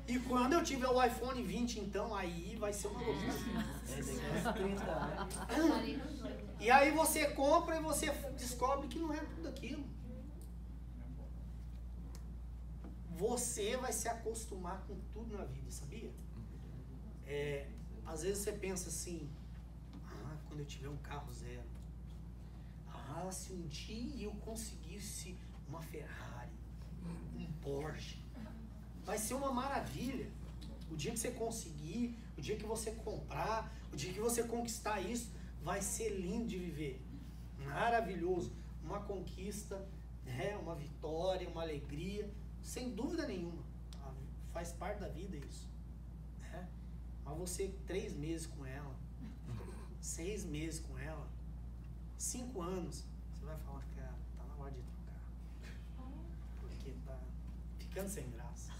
E quando eu tiver o iPhone 20, então, aí vai ser uma loucura. E aí você compra e você descobre que não é tudo aquilo. Você vai se acostumar com tudo na vida, sabia? Às vezes você pensa assim, quando eu tiver um carro zero, se um dia eu conseguisse uma Ferrari, um Porsche, vai ser uma maravilha. O dia que você conseguir, o dia que você comprar, o dia que você conquistar isso, vai ser lindo de viver. Maravilhoso. Uma conquista, uma vitória, uma alegria. Sem dúvida nenhuma. Faz parte da vida isso. Mas você 3 meses com ela, 6 meses com ela, 5 anos, você vai falar, cara, tá na hora de trocar. Porque tá ficando sem graça.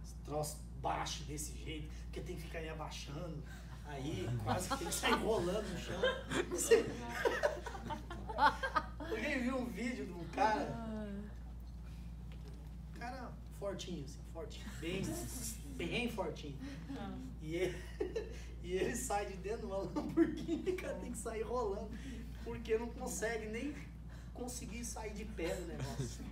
Os troços baixos desse jeito, porque tem que ficar aí abaixando. Aí quase que tem que sair rolando no chão. Alguém viu um vídeo de um cara fortinho, assim, fortinho, bem bem fortinho. E ele sai de dentro de uma Lamborghini, cara, tem que sair rolando, porque não consegue nem conseguir sair de pé do negócio.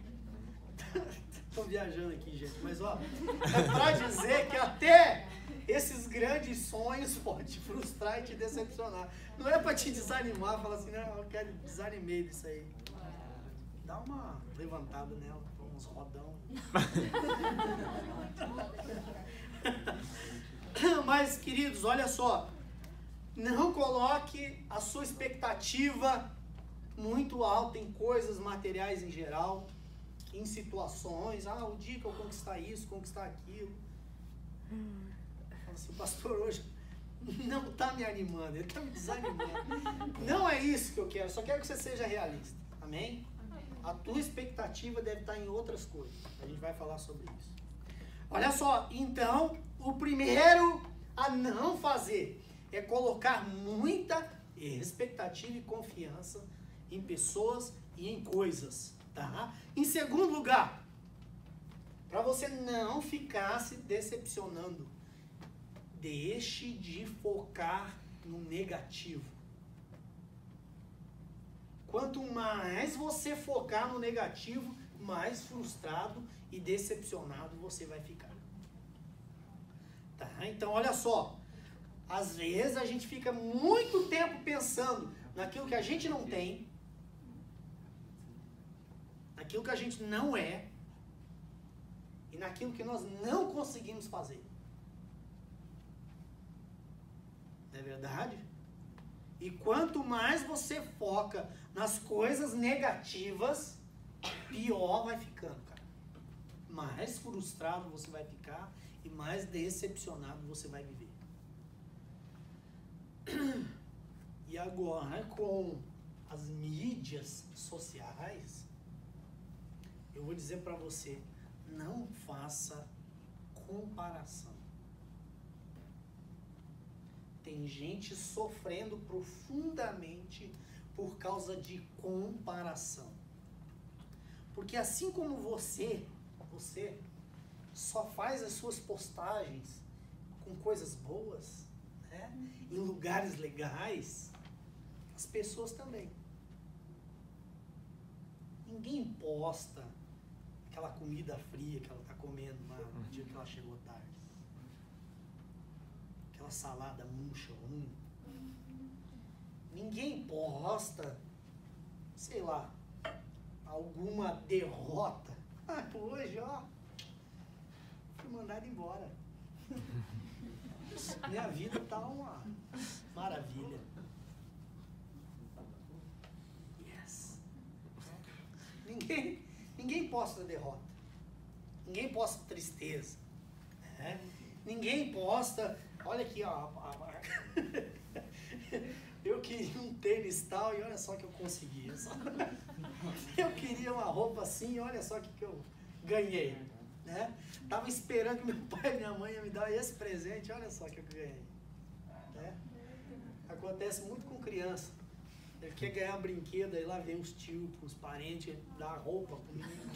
Tô viajando aqui, gente, mas ó, é pra dizer que até esses grandes sonhos podem te frustrar e te decepcionar. Não é pra te desanimar, falar assim, não, eu quero desanimei disso aí. Dá uma levantada nela, uns rodão. Mas, queridos, olha só, não coloque a sua expectativa muito alta em coisas materiais em geral, em situações, o dia que eu conquistar isso, conquistar aquilo. Fala assim, o pastor hoje não está me animando, ele está me desanimando. Não é isso que eu quero, só quero que você seja realista, amém? A tua expectativa deve estar em outras coisas, a gente vai falar sobre isso. Olha só, então, o primeiro a não fazer é colocar muita expectativa e confiança em pessoas e em coisas, tá? Em segundo lugar, para você não ficar se decepcionando, deixe de focar no negativo. Quanto mais você focar no negativo, mais frustrado e decepcionado você vai ficar. Tá? Então, olha só. Às vezes a gente fica muito tempo pensando naquilo que a gente não tem, naquilo que a gente não é e naquilo que nós não conseguimos fazer. Não é verdade? E quanto mais você foca nas coisas negativas, pior vai ficando, cara. Mais frustrado você vai ficar e mais decepcionado você vai viver. E agora, com as mídias sociais, eu vou dizer para você, não faça comparação. Tem gente sofrendo profundamente por causa de comparação. Porque assim como você só faz as suas postagens com coisas boas, né, em lugares legais, as pessoas também. Ninguém posta aquela comida fria que ela está comendo no dia que ela chegou tarde. Aquela salada murcha, ruim. Ninguém posta, sei lá, alguma derrota. Hoje, ó, fui mandado embora. Minha vida tá uma maravilha. Yes. Ninguém posta derrota. Ninguém posta tristeza. Né? Ninguém posta. Olha aqui, ó. Eu queria um tênis tal e olha só que eu consegui. Eu queria uma roupa assim e olha só que eu ganhei. Né? Tava esperando que meu pai e minha mãe iam me dar esse presente, olha só que eu ganhei. Né? Acontece muito com criança. Ele quer ganhar um brinquedo, aí lá vem os tios, os parentes, dá roupa pro menino.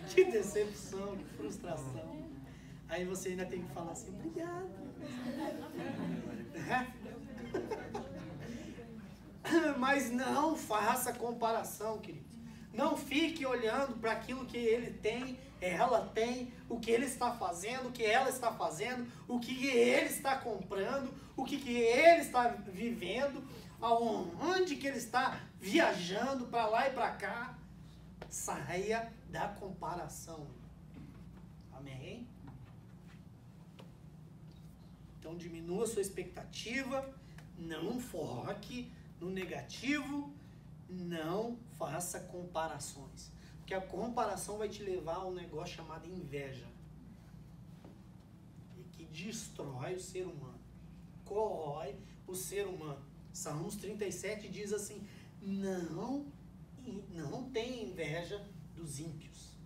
Que decepção, que frustração. Aí você ainda tem que falar assim, obrigado. Mas não faça comparação, querido. Não fique olhando para aquilo que ele tem, ela tem, o que ele está fazendo, o que ela está fazendo, o que ele está comprando, o que ele está vivendo, aonde que ele está viajando para lá e para cá. Saia da comparação. Amém? Então diminua sua expectativa, não foque no negativo, não faça comparações. Porque a comparação vai te levar a um negócio chamado inveja. E que destrói o ser humano. Corrói o ser humano. Salmos 37 diz assim, não tenha inveja dos ímpios.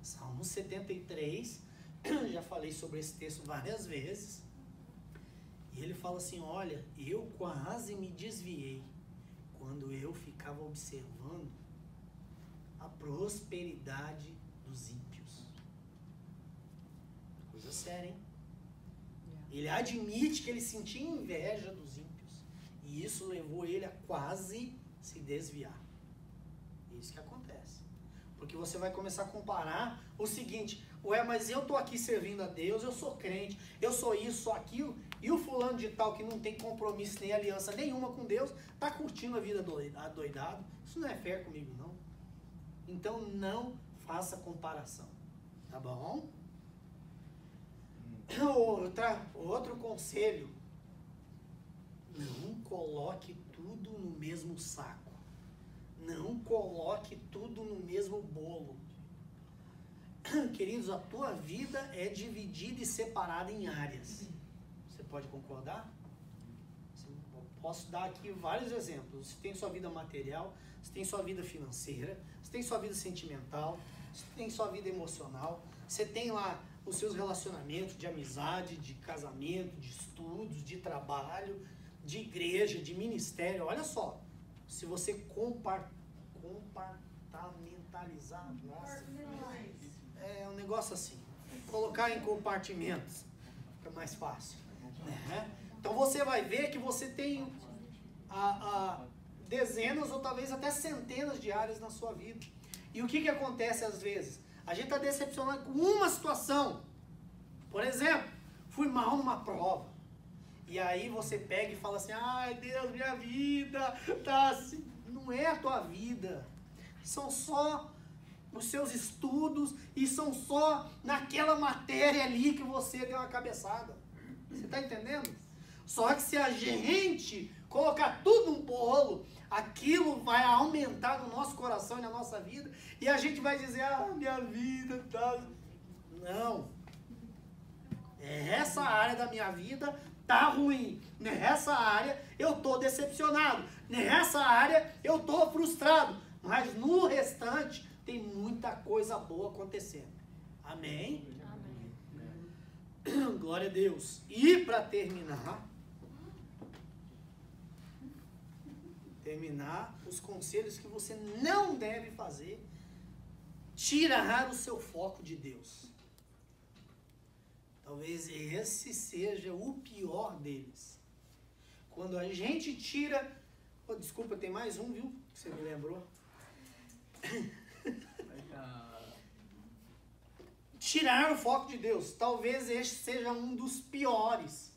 Salmos 73, já falei sobre esse texto várias vezes. E ele fala assim, olha, eu quase me desviei quando eu ficava observando a prosperidade dos ímpios. Coisa séria, hein? Ele admite que ele sentia inveja dos ímpios. E isso levou ele a quase se desviar. É isso que acontece. Porque você vai começar a comparar o seguinte: ué, mas eu tô aqui servindo a Deus, eu sou crente, eu sou isso, sou aquilo, e o fulano de tal que não tem compromisso nem aliança nenhuma com Deus, tá curtindo a vida adoidado. Isso não é fair comigo, não. Então não faça comparação. Tá bom? Outro conselho: não coloque tudo no mesmo saco. Não coloque tudo no mesmo bolo. Queridos, a tua vida é dividida e separada em áreas. Você pode concordar? Posso dar aqui vários exemplos. Você tem sua vida material, você tem sua vida financeira, você tem sua vida sentimental, você tem sua vida emocional, você tem lá os seus relacionamentos de amizade, de casamento, de estudos, de trabalho, de igreja, de ministério. Olha só, se você compartamentalizar, nossa, é um negócio assim, colocar em compartimentos, fica mais fácil, né? Então você vai ver que você tem dezenas ou talvez até centenas de áreas na sua vida. E o que acontece às vezes? A gente está decepcionado com uma situação. Por exemplo, fui mal numa prova. E aí você pega e fala assim: ai Deus, minha vida tá assim. Não é a tua vida. São só os seus estudos e são só naquela matéria ali que você deu uma cabeçada. Você está entendendo? Só que se a gente colocar tudo num bolo, aquilo vai aumentar no nosso coração e na nossa vida, e a gente vai dizer: ah, minha vida tá... Não. Essa área da minha vida tá ruim. Nessa área eu tô decepcionado. Nessa área eu tô frustrado. Mas no restante tem muita coisa boa acontecendo. Amém? Amém. Glória a Deus. E para terminar os conselhos que você não deve fazer: tirar o seu foco de Deus. Talvez esse seja o pior deles. Quando a gente tira... Oh, desculpa, tem mais um, viu? Que você me lembrou. Tirar o foco de Deus. Talvez este seja um dos piores.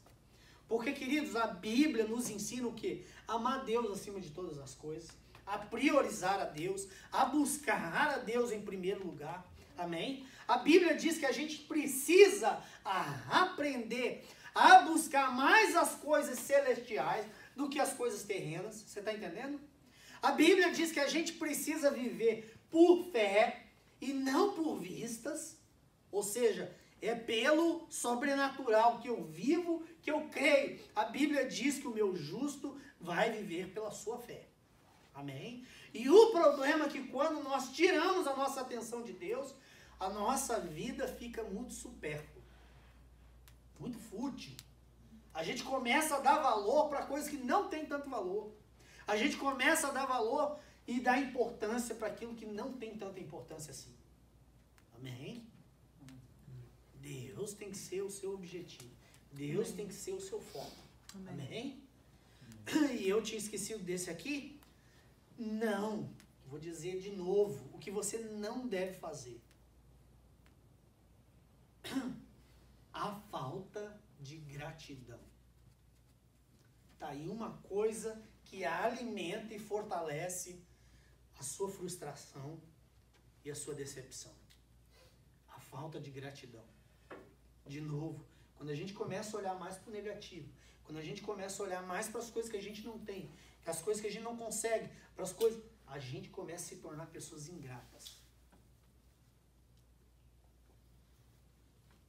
Porque, queridos, a Bíblia nos ensina o quê? Amar a Deus acima de todas as coisas, a priorizar a Deus, a buscar a Deus em primeiro lugar. Amém? A Bíblia diz que a gente precisa aprender a buscar mais as coisas celestiais do que as coisas terrenas. Você está entendendo? A Bíblia diz que a gente precisa viver por fé e não por vistas. Ou seja, é pelo sobrenatural que eu vivo, que eu creio. A Bíblia diz que o meu justo vai viver pela sua fé. Amém? E o problema é que quando nós tiramos a nossa atenção de Deus, a nossa vida fica muito supérflua, muito fútil. A gente começa a dar valor para coisas que não tem tanto valor. A gente começa a dar valor e dar importância para aquilo que não tem tanta importância assim. Amém? Deus tem que ser o seu objetivo. Deus Amém. Tem que ser o seu foco. Amém? Amém? E eu tinha esquecido desse aqui? Não. Vou dizer de novo o que você não deve fazer. A falta de gratidão. Tá aí uma coisa que alimenta e fortalece a sua frustração e a sua decepção. A falta de gratidão. De novo, quando a gente começa a olhar mais para o negativo, quando a gente começa a olhar mais para as coisas que a gente não tem, as coisas que a gente não consegue, para as coisas, a gente começa a se tornar pessoas ingratas.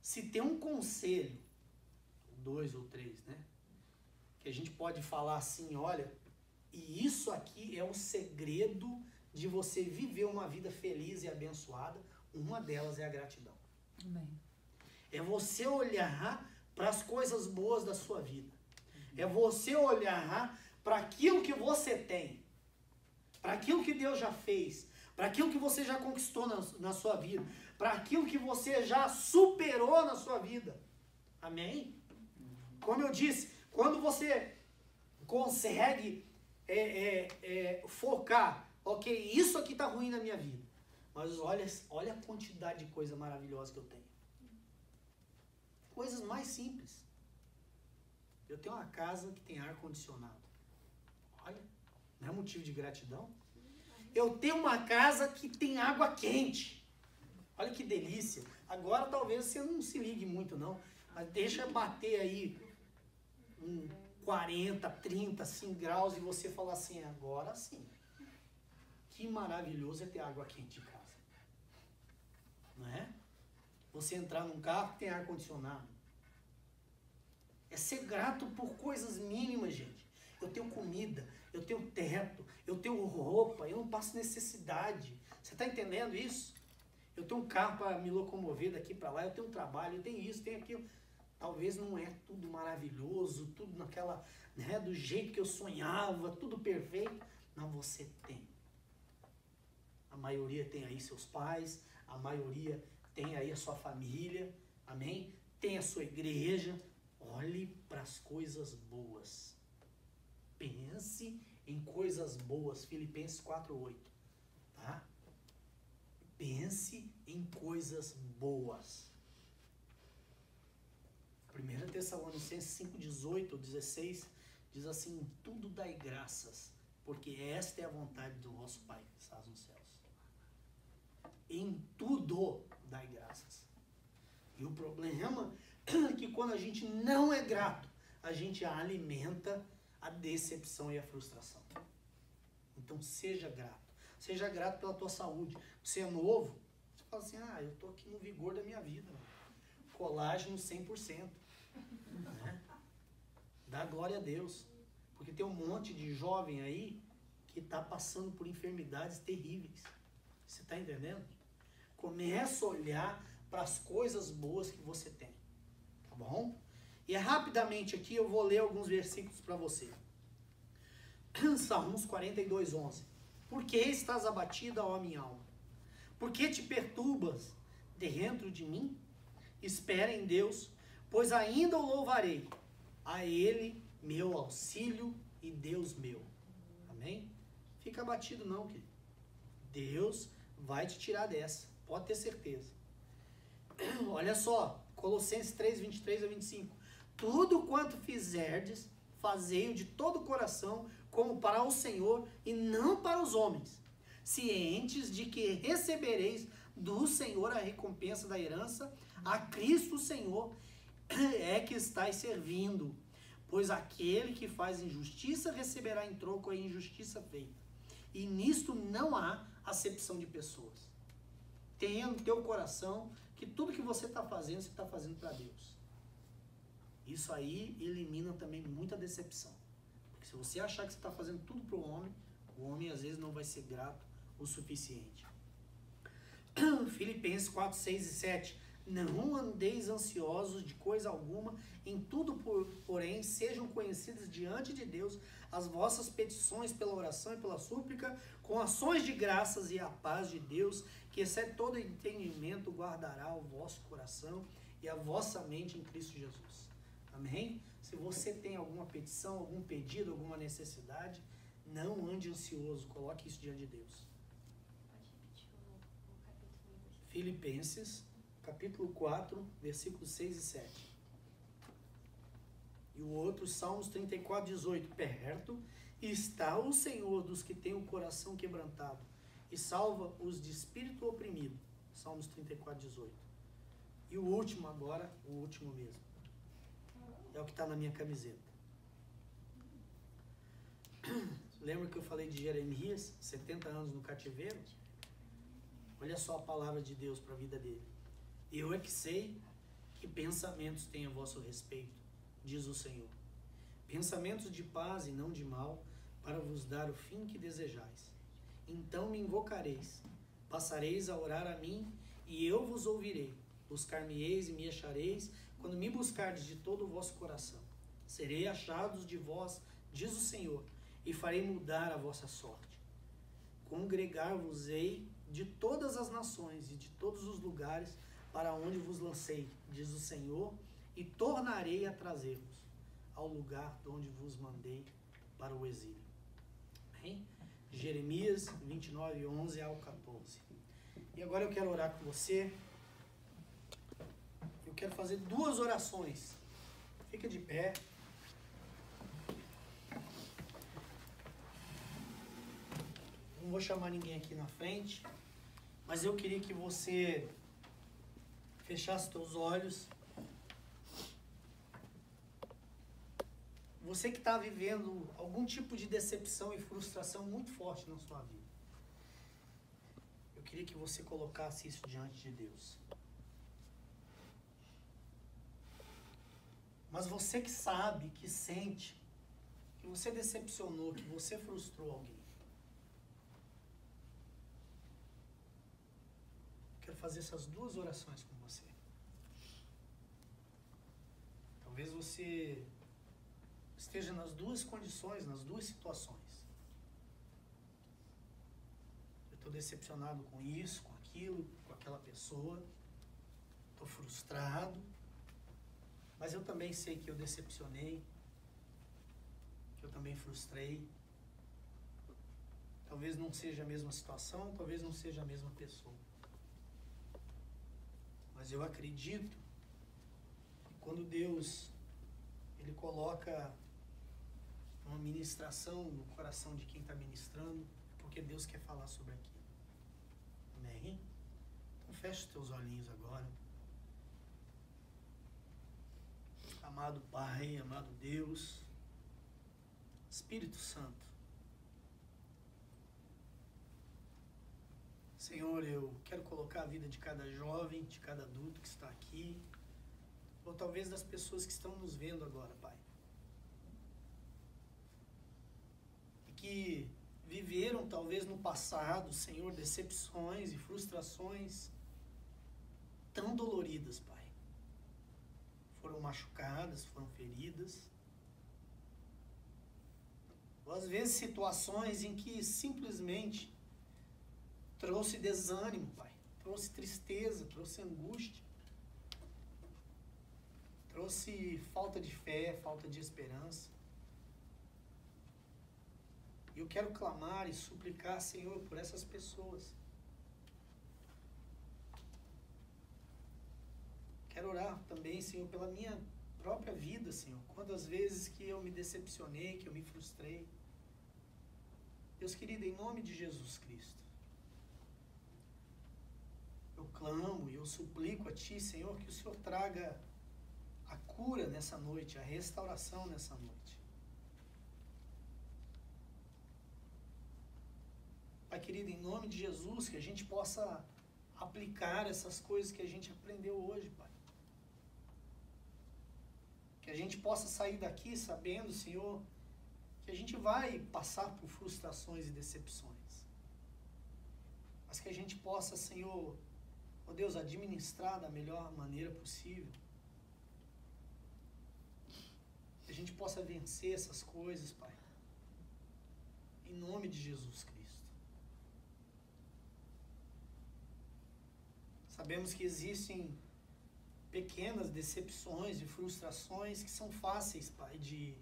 Se tem um conselho, 2 ou 3, né? Que a gente pode falar assim: olha, e isso aqui é o segredo de você viver uma vida feliz e abençoada. Uma delas é a gratidão. Amém. É você olhar para as coisas boas da sua vida. É você olhar para aquilo que você tem, para aquilo que Deus já fez, para aquilo que você já conquistou na sua vida, para aquilo que você já superou na sua vida. Amém? Como eu disse, quando você consegue focar, ok, isso aqui está ruim na minha vida, mas olha a quantidade de coisa maravilhosa que eu tenho. Coisas mais simples. Eu tenho uma casa que tem ar-condicionado. Olha, não é motivo de gratidão? Eu tenho uma casa que tem água quente. Olha que delícia. Agora talvez você não se ligue muito não, mas deixa bater aí 40, 30, 5 graus e você falar assim, agora sim. Que maravilhoso é ter água quente em casa. Não é? Você entrar num carro que tem ar-condicionado. É ser grato por coisas mínimas, gente. Eu tenho comida, eu tenho teto, eu tenho roupa, eu não passo necessidade. Você está entendendo isso? Eu tenho um carro para me locomover daqui para lá, eu tenho um trabalho, eu tenho isso, tenho aquilo. Talvez não é tudo maravilhoso, tudo naquela, né, do jeito que eu sonhava, tudo perfeito, mas você tem. A maioria tem aí seus pais, a maioria tem aí a sua família, amém? Tem a sua igreja. Olhe para as coisas boas. Pense em coisas boas. Filipenses 4:8. Tá? Pense em coisas boas. 1 Tessalonicenses 5:18 ou 16 diz assim: em tudo dai graças, porque esta é a vontade do vosso Pai que está nos céus. Em tudo dai graças. E o problema é que quando a gente não é grato, a gente alimenta a decepção e a frustração. Então seja grato. Seja grato pela tua saúde. Você é novo, você fala assim, eu tô aqui no vigor da minha vida. Colágeno 100%. Né? Dá glória a Deus. Porque tem um monte de jovem aí que está passando por enfermidades terríveis. Você está entendendo? Começa a olhar para as coisas boas que você tem. Tá bom? E rapidamente aqui eu vou ler alguns versículos para você. Salmos 42:11. Por que estás abatida, ó minha alma? Por que te perturbas dentro de mim? Espera em Deus, pois ainda o louvarei. A Ele, meu auxílio e Deus meu. Amém? Fica abatido não, querido. Deus vai te tirar dessa. Pode ter certeza. Olha só. Colossenses 3:23-25. Tudo quanto fizerdes, fazei-o de todo o coração, como para o Senhor e não para os homens, cientes de que recebereis do Senhor a recompensa da herança, a Cristo Senhor é que estáis servindo, pois aquele que faz injustiça receberá em troco a injustiça feita. E nisto não há acepção de pessoas. Tenha no teu coração que tudo que você está fazendo para Deus. Isso aí elimina também muita decepção. Porque se você achar que você está fazendo tudo para o homem às vezes não vai ser grato o suficiente. Filipenses 4, 6 e 7. Não andeis ansiosos de coisa alguma, em tudo, porém, sejam conhecidas diante de Deus as vossas petições pela oração e pela súplica, com ações de graças, e a paz de Deus, que excede todo entendimento, guardará o vosso coração e a vossa mente em Cristo Jesus. Amém? Se você tem alguma petição, algum pedido, alguma necessidade, não ande ansioso, coloque isso diante de Deus. Filipenses, capítulo 4, versículos 6 e 7. E o outro, Salmos 34, 18. Perto está o Senhor dos que têm o coração quebrantado e salva os de espírito oprimido. Salmos 34, 18. E o último agora, o último mesmo. É o que está na minha camiseta. Lembra que eu falei de Jeremias, 70 anos no cativeiro? Olha só a palavra de Deus para a vida dele. Eu é que sei que pensamentos têm a vosso respeito, diz o Senhor. Pensamentos de paz e não de mal, para vos dar o fim que desejais. Então me invocareis, passareis a orar a mim, e eu vos ouvirei. Buscar-me-eis e me achareis, quando me buscardes de todo o vosso coração. Serei achados de vós, diz o Senhor, e farei mudar a vossa sorte. congregar-vos-ei de todas as nações e de todos os lugares para onde vos lancei, diz o Senhor, e tornarei a trazer-vos ao lugar de onde vos mandei para o exílio. Amém? Jeremias 29, 11 ao 14. E agora eu quero orar com você. Eu quero fazer 2 orações. Fica de pé. Não vou chamar ninguém aqui na frente, mas eu queria que você fechasse seus olhos. Você que está vivendo algum tipo de decepção e frustração muito forte na sua vida, eu queria que você colocasse isso diante de Deus. Mas você que sabe, que sente, que você decepcionou, que você frustrou alguém, quero fazer essas 2 orações com você. Talvez você esteja nas 2 condições, nas 2 situações. Eu estou decepcionado com isso, com aquilo, com aquela pessoa. Estou frustrado. Mas eu também sei que eu decepcionei, que eu também frustrei. Talvez não seja a mesma situação, talvez não seja a mesma pessoa. Mas eu acredito que quando Deus Ele coloca uma ministração no coração de quem está ministrando, porque Deus quer falar sobre aquilo. Amém? Então fecha os teus olhinhos agora. Amado Pai, amado Deus, Espírito Santo, Senhor, eu quero colocar a vida de cada jovem, de cada adulto que está aqui, ou talvez das pessoas que estão nos vendo agora, Pai, e que viveram talvez no passado, Senhor, decepções e frustrações tão doloridas, Pai. Foram machucadas, foram feridas. Ou às vezes situações em que simplesmente trouxe desânimo, Pai. Trouxe tristeza, trouxe angústia. Trouxe falta de fé, falta de esperança. E eu quero clamar e suplicar, Senhor, por essas pessoas. Quero orar também, Senhor, pela minha própria vida, Senhor. Quantas vezes que eu me decepcionei, que eu me frustrei. Deus querido, em nome de Jesus Cristo, eu clamo e eu suplico a Ti, Senhor, que o Senhor traga a cura nessa noite, a restauração nessa noite. Pai querido, em nome de Jesus, que a gente possa aplicar essas coisas que a gente aprendeu hoje, Pai. Que a gente possa sair daqui sabendo, Senhor, que a gente vai passar por frustrações e decepções. Mas que a gente possa, Senhor, ó Deus, administrar da melhor maneira possível. Que a gente possa vencer essas coisas, Pai. Em nome de Jesus Cristo. Sabemos que existem pequenas decepções e frustrações que são fáceis, Pai, de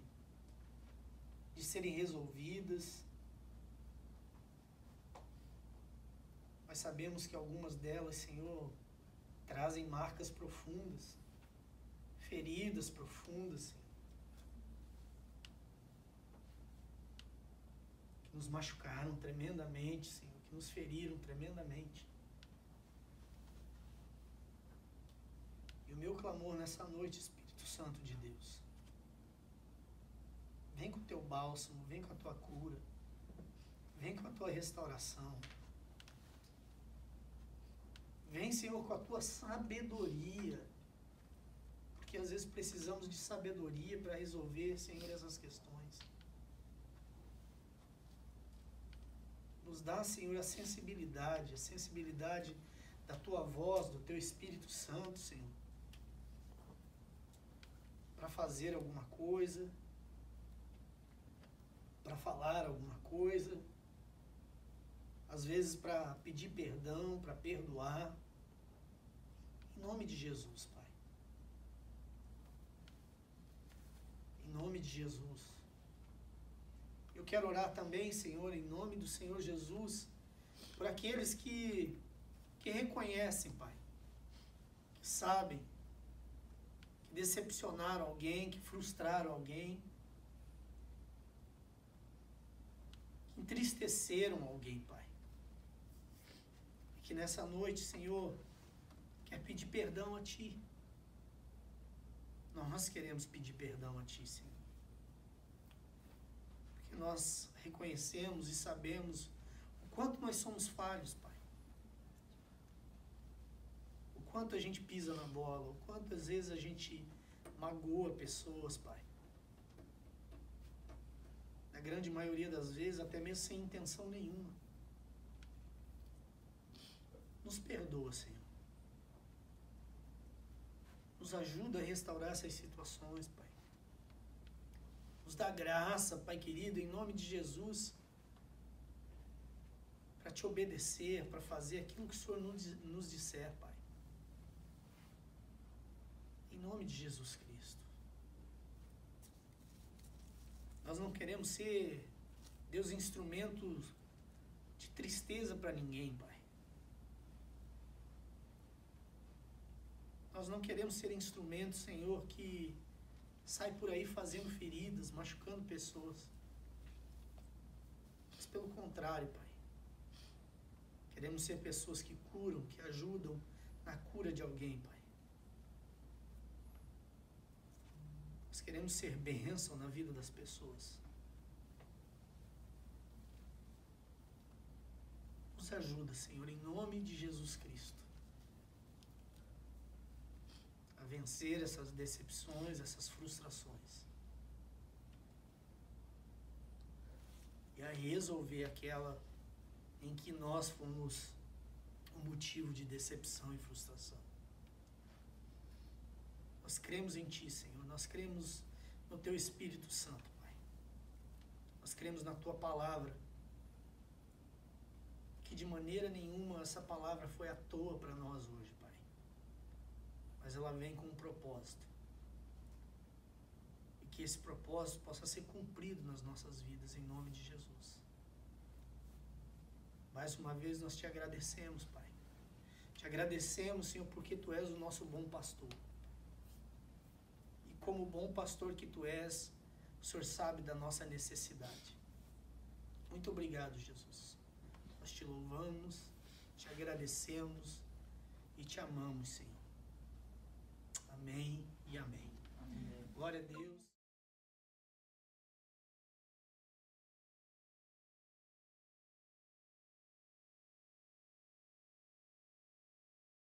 serem resolvidas. Mas sabemos que algumas delas, Senhor, trazem marcas profundas, feridas profundas, Senhor, que nos machucaram tremendamente, Senhor, que nos feriram tremendamente. E o meu clamor nessa noite, Espírito Santo de Deus, vem com o teu bálsamo, vem com a tua cura, vem com a tua restauração. Vem, Senhor, com a tua sabedoria, porque às vezes precisamos de sabedoria para resolver, Senhor, essas questões. Nos dá, Senhor, a sensibilidade da tua voz, do teu Espírito Santo, Senhor, para fazer alguma coisa, para falar alguma coisa, às vezes para pedir perdão, para perdoar. Em nome de Jesus, Pai. Em nome de Jesus. Eu quero orar também, Senhor, em nome do Senhor Jesus, por aqueles que reconhecem, Pai, que sabem, que decepcionaram alguém, que frustraram alguém, que entristeceram alguém, Pai. E que nessa noite, Senhor, quer pedir perdão a Ti. Nós queremos pedir perdão a Ti, Senhor. Porque nós reconhecemos e sabemos o quanto nós somos falhos, Pai. O quanto a gente pisa na bola, o quanto às vezes a gente magoa pessoas, Pai. Na grande maioria das vezes, até mesmo sem intenção nenhuma. Nos perdoa, Senhor. Nos ajuda a restaurar essas situações, Pai. Nos dá graça, Pai querido, em nome de Jesus, para Te obedecer, para fazer aquilo que o Senhor nos disser, Pai. Em nome de Jesus Cristo. Nós não queremos ser, Deus, instrumentos de tristeza para ninguém, Pai. Nós não queremos ser instrumentos, Senhor, que sai por aí fazendo feridas, machucando pessoas. Mas pelo contrário, Pai. Queremos ser pessoas que curam, que ajudam na cura de alguém, Pai. Nós queremos ser bênção na vida das pessoas. Nos ajuda, Senhor, em nome de Jesus Cristo, a vencer essas decepções, essas frustrações. E a resolver aquela em que nós fomos o motivo de decepção e frustração. Nós cremos em Ti, Senhor. Nós cremos no Teu Espírito Santo, Pai. Nós cremos na Tua palavra. Que de maneira nenhuma essa palavra foi à toa para nós hoje, Pai. Mas ela vem com um propósito. E que esse propósito possa ser cumprido nas nossas vidas, em nome de Jesus. Mais uma vez nós Te agradecemos, Pai. Te agradecemos, Senhor, porque Tu és o nosso bom pastor. E como bom pastor que Tu és, o Senhor sabe da nossa necessidade. Muito obrigado, Jesus. Nós Te louvamos, Te agradecemos e Te amamos, Senhor. Amém e amém. Amém. Glória a Deus.